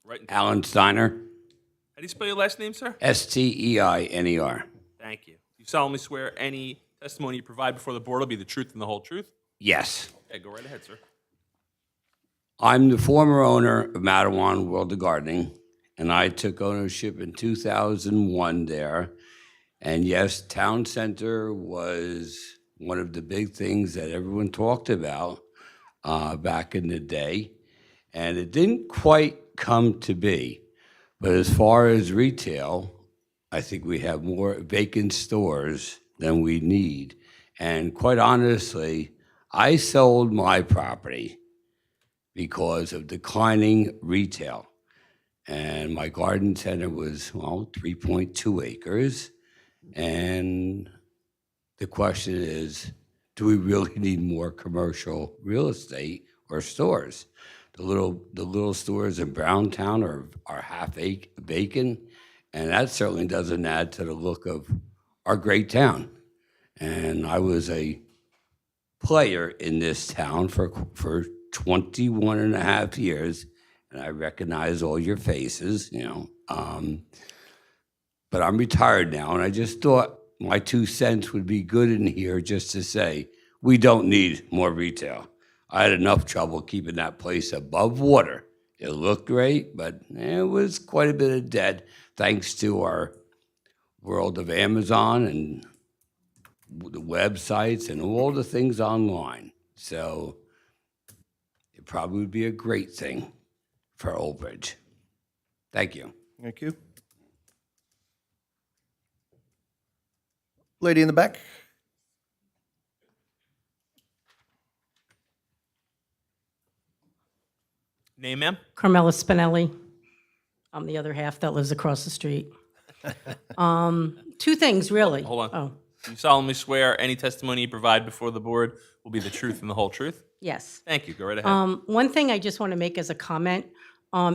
Right. Alan Steiner, How do you spell your last name, sir? Steiner. Thank you. You solemnly swear any testimony you provide before the board will be the truth and the whole truth? Yes. Okay, go right ahead, sir. I'm the former owner of Matawan World of Gardening, and I took ownership in 2001 there. And yes, Town Center was one of the big things that everyone talked about back in the day. And it didn't quite come to be. But as far as retail, I think we have more vacant stores than we need. And quite honestly, I sold my property because of declining retail. And my garden center was, 3.2 acres. And the question is, do we really need more commercial real estate or stores? The little stores in Browntown are half vacant, and that certainly doesn't add to the look of our great town. And I was a player in this town for 21 and a half years, and I recognize all your faces, you know. But I'm retired now, and I just thought my 2 cents would be good in here just to say, we don't need more retail. I had enough trouble keeping that place above water. It looked great, but it was quite a bit of debt, thanks to our world of Amazon and the websites and all the things online. So it probably would be a great thing for Old Bridge. Thank you. Thank you. Lady in the back. Name, ma'am? Carmela Spinelli. I'm the other half that lives across the street. 2 things, really. Hold on. Oh, You solemnly swear any testimony you provide before the board will be the truth and the whole truth? yes. Thank you. Go right ahead. One thing I just want to make as a comment,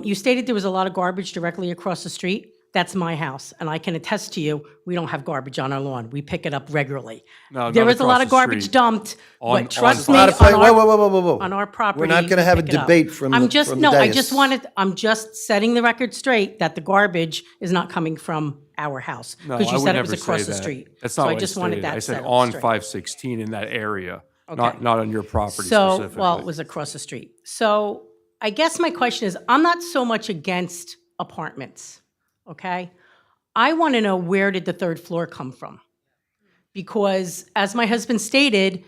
you stated there was a lot of garbage directly across the street. That's my house, and I can attest to you, we don't have garbage on our lawn. We pick it up regularly. No, There not is a lot across of the garbage street. dumped, On- but trust on- me, Not a fight. on Whoa, whoa, whoa, whoa, whoa, whoa. our property. We're not going to we have a pick it up. debate from I'm the just, from no, the I dais. just wanted, I'm just setting the record straight that the garbage is not coming from our house. No, Because I you would said it never was across say the that. street. That's So not I what just I wanted stated. that I said set on straight. 516 in that area, Okay. not on your property So, specifically. well, it was across the street. So I guess my question is, I'm not so much against apartments, okay? I want to know, where did the 3rd floor come from? Because as my husband stated,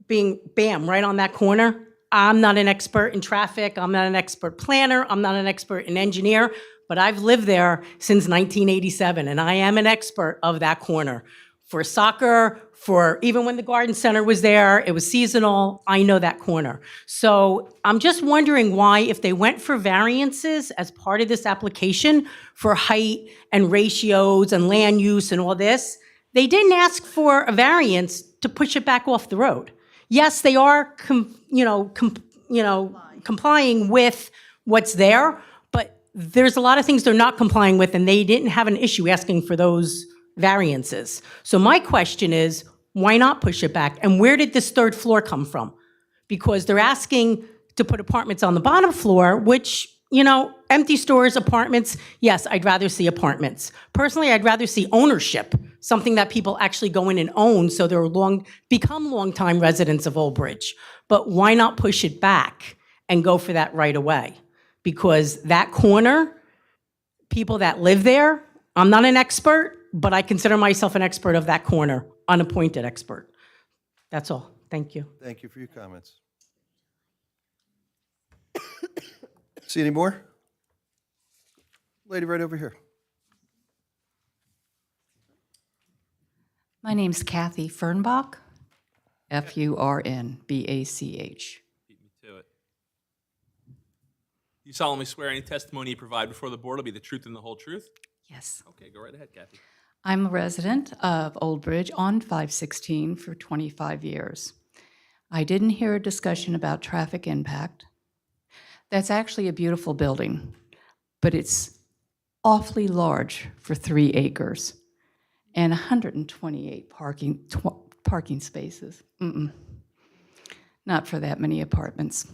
being bam, right on that corner, I'm not an expert in traffic, I'm not an expert planner, I'm not an expert in engineer, but I've lived there since 1987, and I am an expert of that corner. For soccer, for even when the garden center was there, it was seasonal, I know that corner. So I'm just wondering why, if they went for variances as part of this application for height and ratios and land use and all this, they didn't ask for a variance to push it back off the road. Yes, they are, complying with what's there, but there's a lot of things they're not complying with, and they didn't have an issue asking for those variances. So my question is, why not push it back? And where did this 3rd floor come from? Because they're asking to put apartments on the bottom floor, which, empty stores, apartments, yes, I'd rather see apartments. Personally, I'd rather see ownership, something that people actually go in and own, so they're become longtime residents of Old Bridge. But why not push it back and go for that right away? Because that corner, people that live there, I'm not an expert, but I consider myself an expert of that corner, unappointed expert. That's all. Thank you. Thank you for your comments. See any more? Lady right over here. My name's Kathy Fernbach, F-U-R-N-B-A-C-H. Beat me to it. You solemnly swear any testimony you provide before the board will be the truth and the whole truth? Yes. Okay, go right ahead, Kathy. I'm a resident of Old Bridge on 516 for 25 years. I didn't hear a discussion about traffic impact. That's actually a beautiful building, but it's awfully large for 3 acres and 128 parking spaces. Not for that many apartments.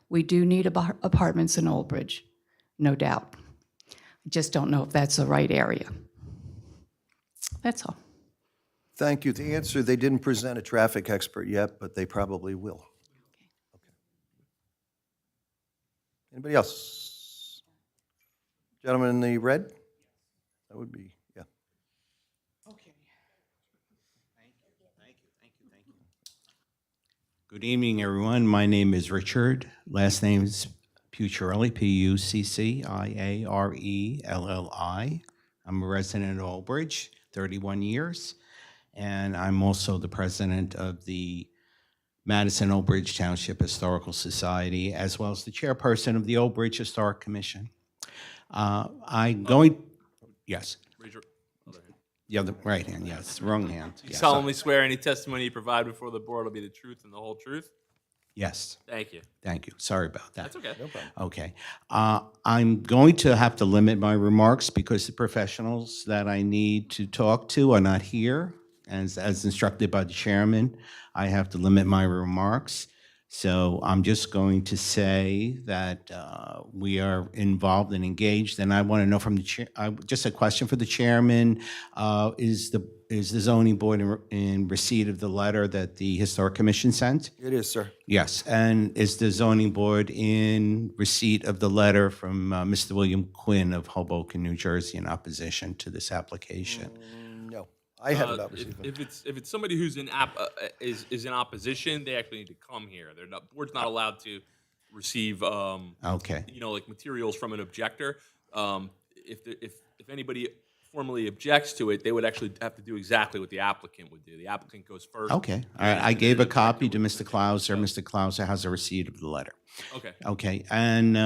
We do need apartments in Old Bridge, no doubt. I just don't know if that's the right area. That's all. Thank you. The answer, they didn't present a traffic expert yet, but they probably will. Okay. Anybody else? Gentleman in the red? That would be, yeah. Good evening, everyone. My name is Richard. Last name is Pucciarelli, Pucciarelli. I'm a resident of Old Bridge, 31 years, and I'm also the president of the Madison Old Bridge Township Historical Society, as well as the chairperson of the Old Bridge Historic Commission. Yes. Raise your other hand. Yeah, the right hand, yes, wrong hand. You Yes. solemnly swear any testimony you provide before the board will be the truth and the whole truth? Yes. Thank you. Thank you. Sorry about that. That's okay. No problem. Okay. I'm going to have to limit my remarks because the professionals that I need to talk to are not here. As instructed by the chairman, I have to limit my remarks. So I'm just going to say that we are involved and engaged, and I want to know from the chair, just a question for the chairman. Is the zoning board in receipt of the letter that the Historic Commission sent? It is, sir. Yes, and is the zoning board in receipt of the letter from Mr. William Quinn of Hoboken, New Jersey, in opposition to this application? No, I have not received it. If it's somebody who's is in opposition, they actually need to come here. They're not, board's not allowed to receive Okay. like materials from an objector. If anybody formally objects to it, they would actually have to do exactly what the applicant would do. The applicant goes first. Okay, all right, I gave a copy to Mr. Clauser. Mr. Clauser has a receipt of the letter. Okay. Okay, and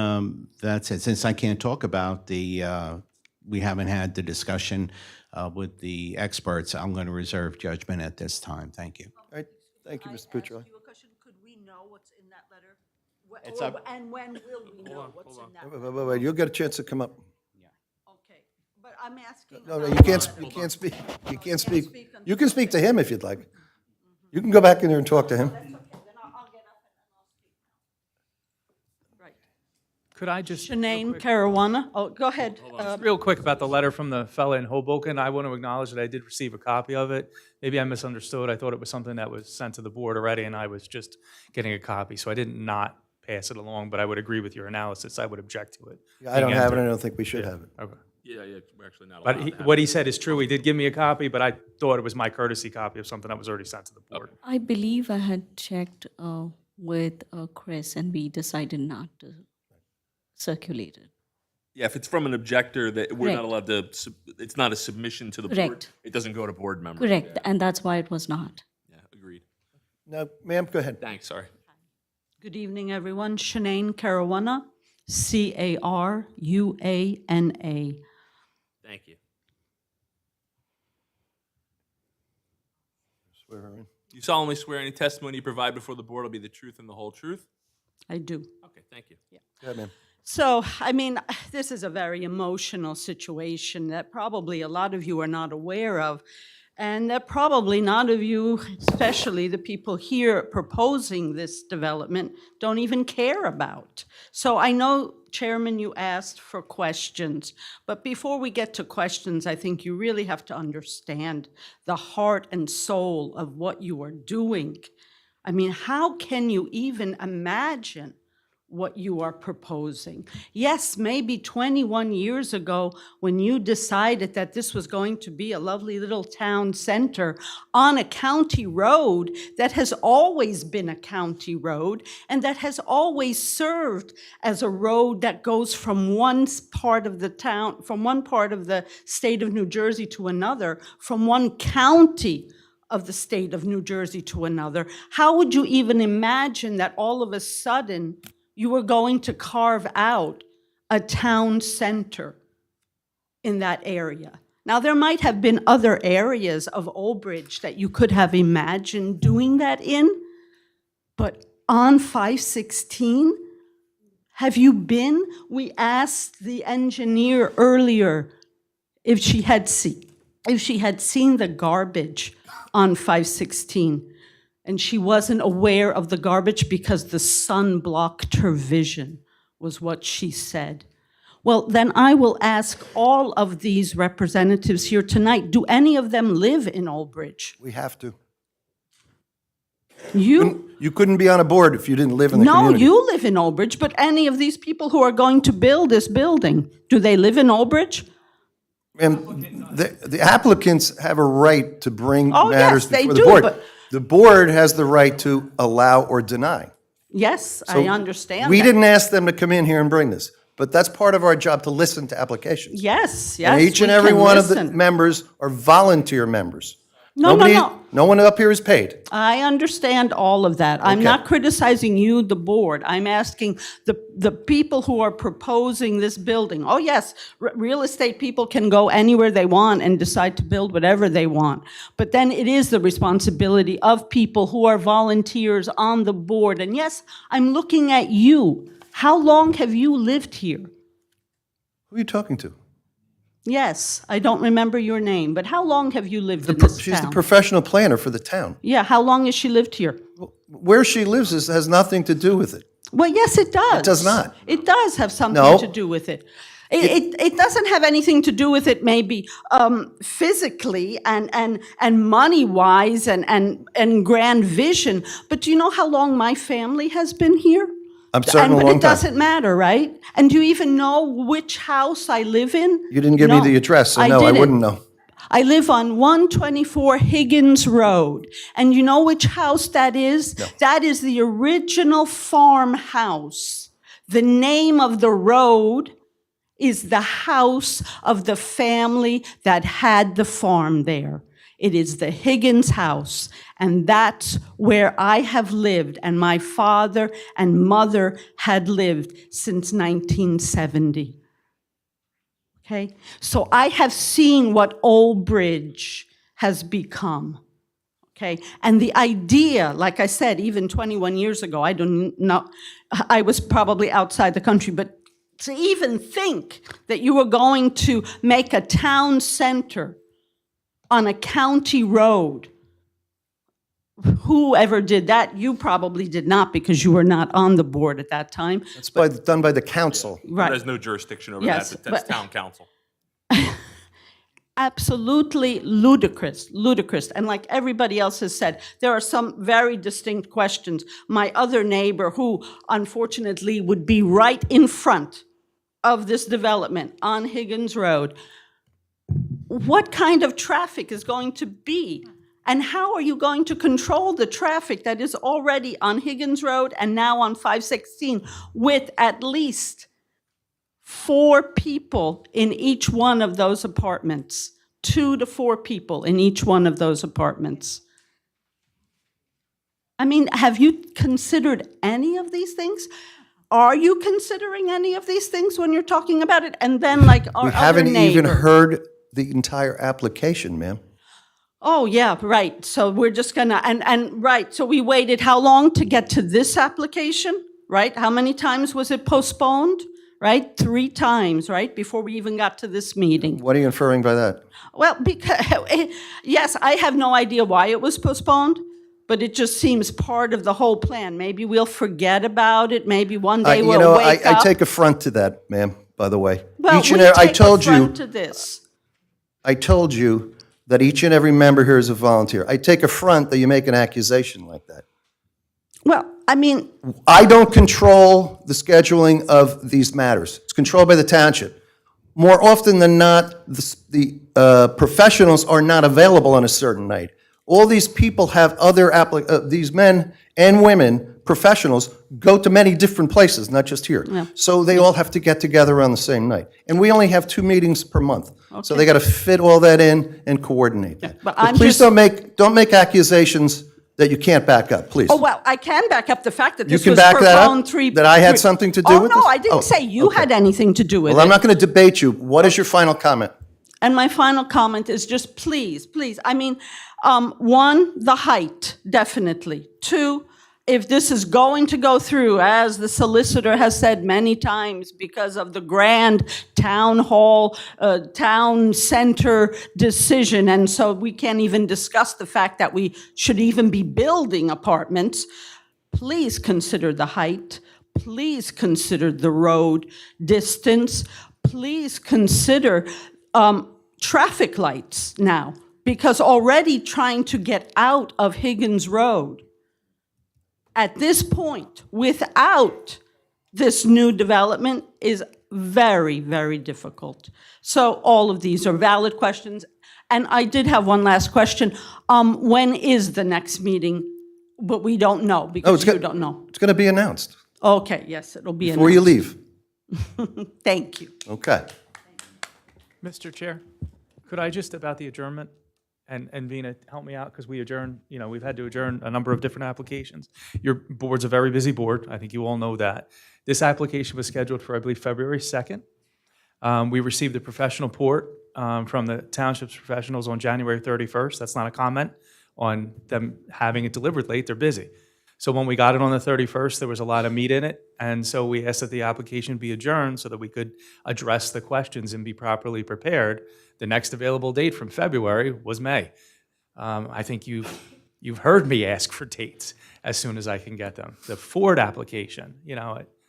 that's it. Since I can't talk about we haven't had the discussion with the experts, I'm going to reserve judgment at this time. Thank you. All right, thank you, Mr. Puccioli. Could we know what's in that letter? It's up- And when will we know what's in that? Wait, you'll get a chance to come up. Okay, but I'm asking. No, you can't speak. You can't speak. You can speak to him if you'd like. You can go back in there and talk to him. Could I just? Shanane Caruana. Oh, go ahead. Real quick about the letter from the fella in Hoboken. I want to acknowledge that I did receive a copy of it. Maybe I misunderstood. I thought it was something that was sent to the board already, and I was just getting a copy. So I did not pass it along, but I would agree with your analysis. I would object to it. I don't being have it. entered. I don't think we should have it. Okay. Yeah, we're actually not allowed But to have what he said is true. He did give me a copy, but I thought it was my courtesy copy of something that was already sent to the board. I believe I had checked with Chris, and we decided not to circulate it. Yeah, if it's from an objector, that we're not Correct. allowed to, it's not a submission to the board. Correct. It doesn't go to board members. Correct, and that's why it was not. Yeah, agreed. No, ma'am, go ahead. Thanks, sorry. Good evening, everyone. Shanane Caruana, Caruana. Thank you. Swear her in. You solemnly swear any testimony you provide before the board will be the truth and the whole truth? I do. Okay, thank you. Go ahead, ma'am. So, I mean, this is a very emotional situation that probably a lot of you are not aware of, and that probably none of you, especially the people here proposing this development, don't even care about. So I know, Chairman, you asked for questions, but before we get to questions, I think you really have to understand the heart and soul of what you are doing. I mean, how can you even imagine what you are proposing? Yes, maybe 21 years ago, when you decided that this was going to be a lovely little town center on a county road that has always been a county road and that has always served as a road that goes from one part of the town, from one part of the state of New Jersey to another, from one county of the state of New Jersey to another. How would you even imagine that all of a sudden you were going to carve out a town center in that area? Now, there might have been other areas of Old Bridge that you could have imagined doing that in, but on 516, have you been? We asked the engineer earlier if she had seen the garbage on 516. And she wasn't aware of the garbage because the sun blocked her vision, was what she said. Well, then I will ask all of these representatives here tonight, do any of them live in Old Bridge? We have to. You couldn't be on a board if you didn't live in the No, community. you live in Old Bridge, but any of these people who are going to build this building, do they live in Old Bridge? And the applicants have a right to bring Oh, matters yes, they before the do, board. but- The board has the right to allow or deny. Yes, So I understand We that. didn't ask them to come in here and bring this, but that's part of our job to listen to applications. Yes, And yes, each and we every can one of the listen. members are volunteer members. No, Nobody- no. No one up here is paid. I understand all of that. I'm Okay. not criticizing you, the board. I'm asking the people who are proposing this building. Oh, yes, real estate people can go anywhere they want and decide to build whatever they want. But then it is the responsibility of people who are volunteers on the board. And yes, I'm looking at you. How long have you lived here? Who are you talking to? Yes, I don't remember your name, but how long have you lived in this She's the town? professional planner for the town. Yeah, how long has she lived here? Where she lives has nothing to do with it. Well, yes, it does. It does not. It does have something No. to do with it. It doesn't have anything to do with it maybe physically and money-wise and grand vision, but do you know how long my family has been here? I'm certain a But long it time. doesn't matter, right? And do you even know which house I live in? You didn't give me No, the address, so no, I didn't. wouldn't know. I live on 124 Higgins Road. And you know which house that is? No. That is the original farmhouse. The name of the road is the house of the family that had the farm there. It is the Higgins house, and that's where I have lived, and my father and mother had lived since 1970. Okay? So I have seen what Old Bridge has become. Okay? And the idea, like I said, even 21 years ago, I don't know, I was probably outside the country, but to even think that you were going to make a town center on a county road, whoever did that, you probably did not because you were not on the board at that time. It's done by the council. Right. There's no jurisdiction over Yes, that. That's but- town council. Absolutely ludicrous, ludicrous. And like everybody else has said, there are some very distinct questions. My other neighbor, who unfortunately would be right in front of this development on Higgins Road, what kind of traffic is going to be? And how are you going to control the traffic that is already on Higgins Road and now on 516 with at least 4 people in each one of those apartments? 2 to 4 people in each one of those apartments. I mean, have you considered any of these things? Are you considering any of these things when you're talking about it? And then, like, our We other haven't even neighbor. heard the entire application, ma'am. Oh, yeah, right. So we're just gonna, and right, so we waited how long to get to this application, right? How many times was it postponed, right? 3 times, right, before we even got to this meeting. What are you inferring by that? Well, because, yes, I have no idea why it was postponed, but it just seems part of the whole plan. Maybe we'll forget about it, maybe one day we'll wake up. I take affront to that, ma'am, by the way. Well, Each and we every- I take told you. affront to this. I told you that each and every member here is a volunteer. I take affront that you make an accusation like that. Well, I mean, I don't control the scheduling of these matters. It's controlled by the township. More often than not, the professionals are not available on a certain night. All these people have other, these men and women, professionals, go to many different places, not just here. Yeah. So they all have to get together on the same night. And we only have 2 meetings per month. So Okay. they got to fit all that in and coordinate that. but But I'm please just- don't make accusations that you can't back up, please. oh, well, I can back up the fact that You this can was back that up? postponed 3. That I had something to do with Oh, no, this? I didn't Oh, say you had anything to do with Well, it. I'm not going to debate you. What is your final comment? And my final comment is just please, I mean, 1, the height, definitely. 2, if this is going to go through, as the solicitor has said many times, because of the grand town hall, town center decision, and so we can't even discuss the fact that we should even be building apartments, please consider the height. Please consider the road distance. Please consider traffic lights now, because already trying to get out of Higgins Road at this point without this new development is very, very difficult. So all of these are valid questions. And I did have one last question. When is the next meeting? But we don't know because you don't know. It's going to be announced Okay, yes, it'll be before you announced. leave. Thank you. Okay. Mr. Chair, could I just, about the adjournment, and Vina, help me out, because we adjourn, we've had to adjourn a number of different applications. Your board's a very busy board, I think you all know that. This application was scheduled for, I believe, February 2nd. We received a professional report from the township's professionals on January 31st. That's not a comment on them having it delivered late, they're busy. So when we got it on the 31st, there was a lot of meat in it, and so we asked that the application be adjourned so that we could address the questions and be properly prepared. The next available date from February was May. I think you've heard me ask for dates as soon as I can get them. The Ford application,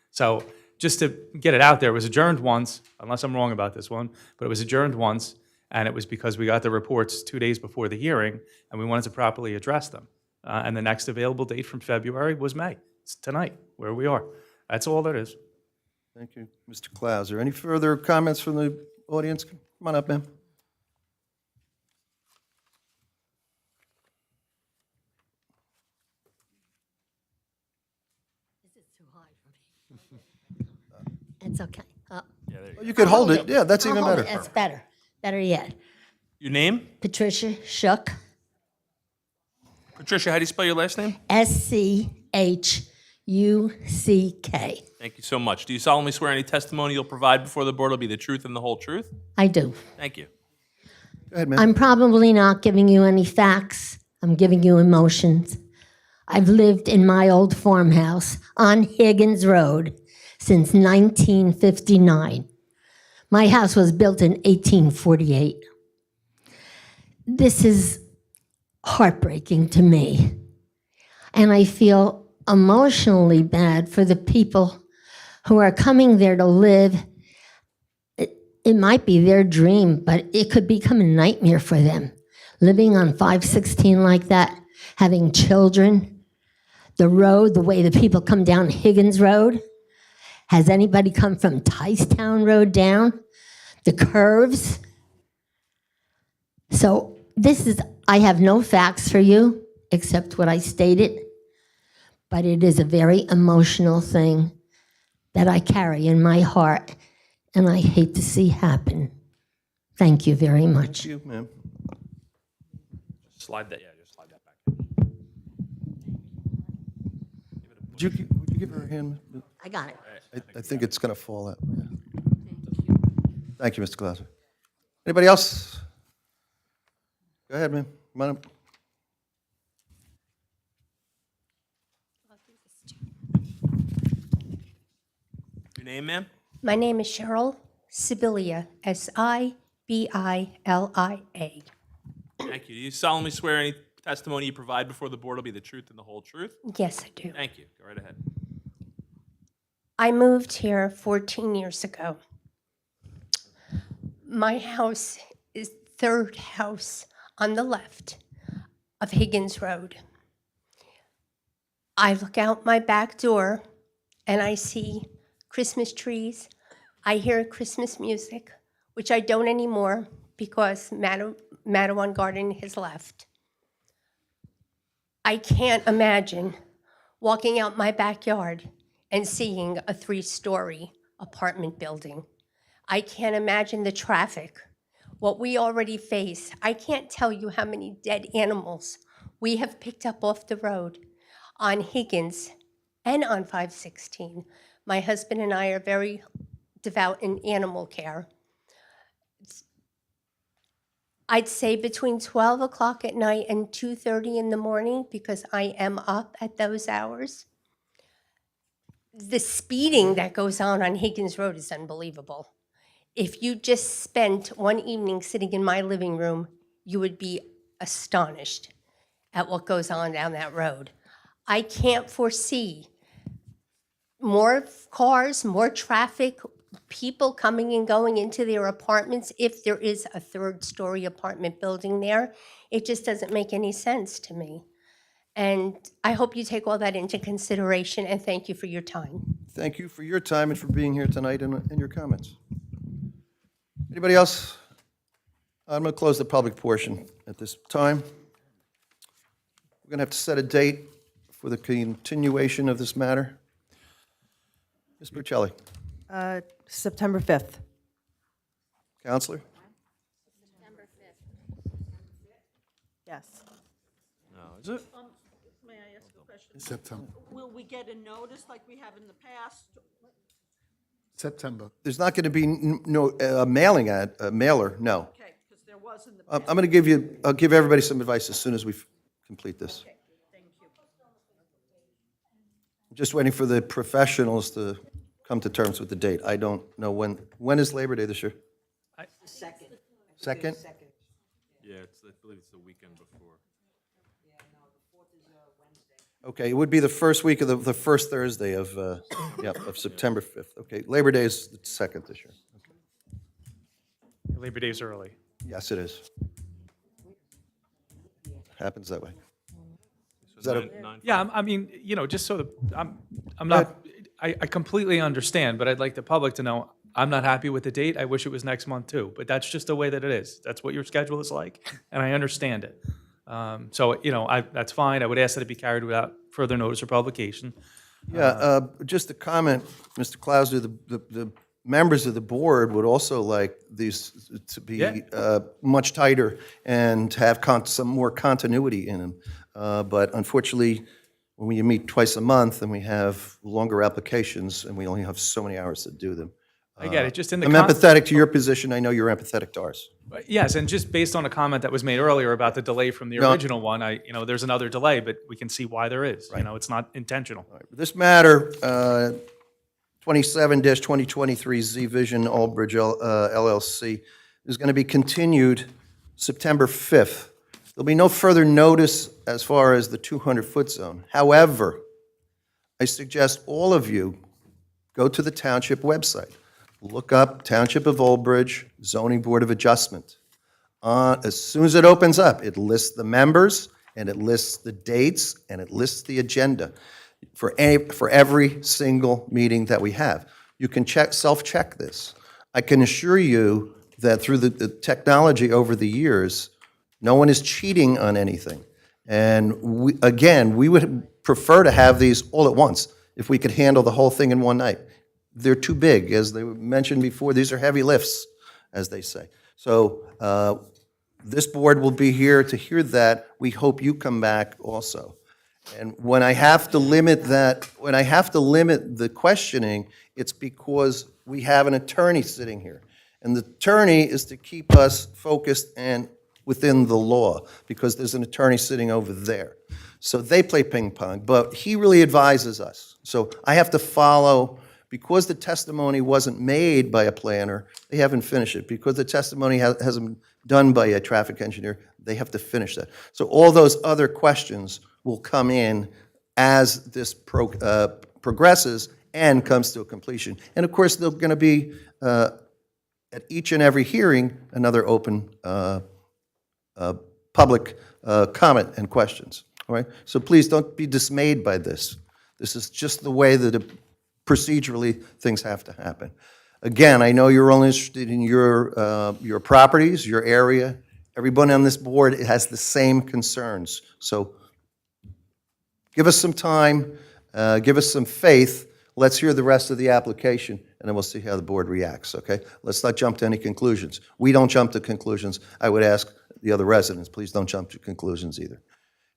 so just to get it out there, it was adjourned once, unless I'm wrong about this one, but it was adjourned once, and it was because we got the reports 2 days before the hearing, and we wanted to properly address them. And the next available date from February was May. It's tonight, where we are. That's all there is. Thank you, Mr. Clauser. Any further comments from the audience? Come on up, ma'am. It's okay. You could hold it. Yeah, that's I'll even hold better. it. That's better. Better yet. Your name? Patricia Schuck, Patricia, how do you spell your last name? SCHUCK. Thank you so much. Do you solemnly swear any testimony you'll provide before the board will be the truth and the whole truth? I do. Thank you. Go ahead, ma'am. I'm probably not giving you any facts. I'm giving you emotions. I've lived in my old farmhouse on Higgins Road since 1959. My house was built in 1848. This is heartbreaking to me. And I feel emotionally bad for the people who are coming there to live. It might be their dream, but it could become a nightmare for them. Living on 516 like that, having children, the road, the way the people come down Higgins Road. Has anybody come from Ticetown Road down? The curves? So I have no facts for you except what I stated, but it is a very emotional thing that I carry in my heart and I hate to see happen. Thank you very much. Thank you, ma'am. Slide that, just slide that back. Would you give her a hand? I got it. I think it's going to fall out. Yeah. Thank you, Mr. Clauser. Anybody else? Go ahead, ma'am. Come on up. Your name, ma'am? My name is Cheryl Sibilia, Sibilia. Thank you. Do you solemnly swear any testimony you provide before the board will be the truth and the whole truth? Yes, I do. Thank you. Go right ahead. I moved here 14 years ago. My house is third house on the left of Higgins Road. I look out my back door and I see Christmas trees. I hear Christmas music, which I don't anymore because Madawan Garden has left. I can't imagine walking out my backyard and seeing a 3-story apartment building. I can't imagine the traffic, what we already face. I can't tell you how many dead animals we have picked up off the road on Higgins and on 516. My husband and I are very devout in animal care. I'd say between 12 o'clock at night and 2:30 in the morning because I am up at those hours. The speeding that goes on Higgins Road is unbelievable. If you just spent one evening sitting in my living room, you would be astonished at what goes on down that road. I can't foresee more cars, more traffic, people coming and going into their apartments if there is a 3rd-story apartment building there. It just doesn't make any sense to me. And I hope you take all that into consideration, and thank you for your time. Thank you for your time and for being here tonight and your comments. Anybody else? I'm going to close the public portion at this time. We're going to have to set a date for the continuation of this matter. Ms. Burchelli. September 5th. Counselor? Yes. No, is it? May I ask a question? September. Will we get a notice like we have in the past? September. There's not going to be no mailing ad, mailer, no. Okay, because there was in the I'm past. going to I'll give everybody some advice as soon as we complete this. Okay, thank you. Just waiting for the professionals to come to terms with the date. I don't know when is Labor Day this year? Second? Yeah, I believe it's the weekend before. Okay, it would be the first week of the first Thursday of, of September 5th. Okay, Labor Day is the second this year. Labor Day's early. Yes, it is. Happens that way. Is that a- Yeah, I mean, just so that, I'm not, I completely understand, but I'd like the public to know, I'm not happy with the date. I wish it was next month too, but that's just the way that it is. That's what your schedule is like, and I understand it. So, that's fine. I would ask that it be carried without further notice or publication. Yeah, just a comment, Mr. Clauser, the members of the board would also like these to be Yeah. much tighter and have some more continuity in them. But unfortunately, when you meet twice a month and we have longer applications and we only have so many hours to do them. I get it, just in the I'm empathetic to your position. I know you're empathetic to ours. Yes, and just based on a comment that was made earlier about the delay from the No. original one, there's another delay, but we can see why there is. It's not intentional. This matter, 27-2023 Z Vision Allbridge LLC, is going to be continued September 5th. There'll be no further notice as far as the 200-foot zone. However, I suggest all of you go to the township website. Look up Township of Old Bridge Zoning Board of Adjustment. As soon as it opens up, it lists the members, and it lists the dates, and it lists the agenda for every single meeting that we have. You can self-check this. I can assure you that through the technology over the years, no one is cheating on anything. And we would prefer to have these all at once if we could handle the whole thing in one night. They're too big, as they mentioned before. These are heavy lifts, as they say. So this board will be here to hear that. We hope you come back also. And when I have to limit the questioning, it's because we have an attorney sitting here. And the attorney is to keep us focused and within the law, because there's an attorney sitting over there. So they play ping pong, but he really advises us. So I have to follow. Because the testimony wasn't made by a planner, they haven't finished it. Because the testimony hasn't been done by a traffic engineer, they have to finish that. So all those other questions will come in as this progresses and comes to a completion. And of course, there's going to be, at each and every hearing, another open public comment and questions. All right? So please don't be dismayed by this. This is just the way that procedurally things have to happen. Again, I know you're only interested in your properties, your area. Everybody on this board has the same concerns. So give us some time, give us some faith. Let's hear the rest of the application, and then we'll see how the board reacts, okay? Let's not jump to any conclusions. We don't jump to conclusions. I would ask the other residents, please don't jump to conclusions either.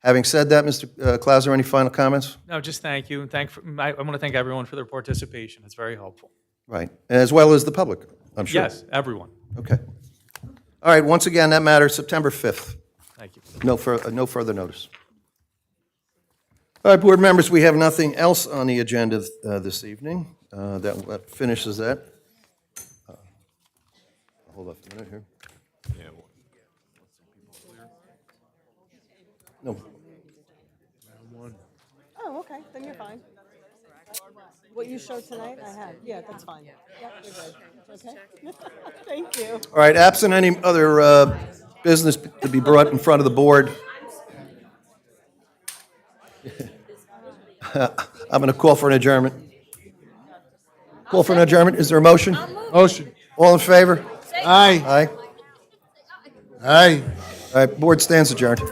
Having said that, Mr. Clauser, any final comments? No, just thank you. And I want to thank everyone for their participation. It's very helpful. Right, as well as the public, I'm sure. Yes, everyone. Okay. All right, once again, that matter, September 5th. Thank you. No further notice. All right, board members, we have nothing else on the agenda this evening. That finishes that. Hold up a minute here. No. Oh, okay, then you're fine. What you showed tonight, I have. Yeah, that's fine. Yep, you're good. Okay? Thank you. All right, absent any other business to be brought in front of the board, I'm going to call for an adjournment. Call for an adjournment. Is there a motion? Motion. All in favor? Aye. Aye. Aye. All right, board stands adjourned.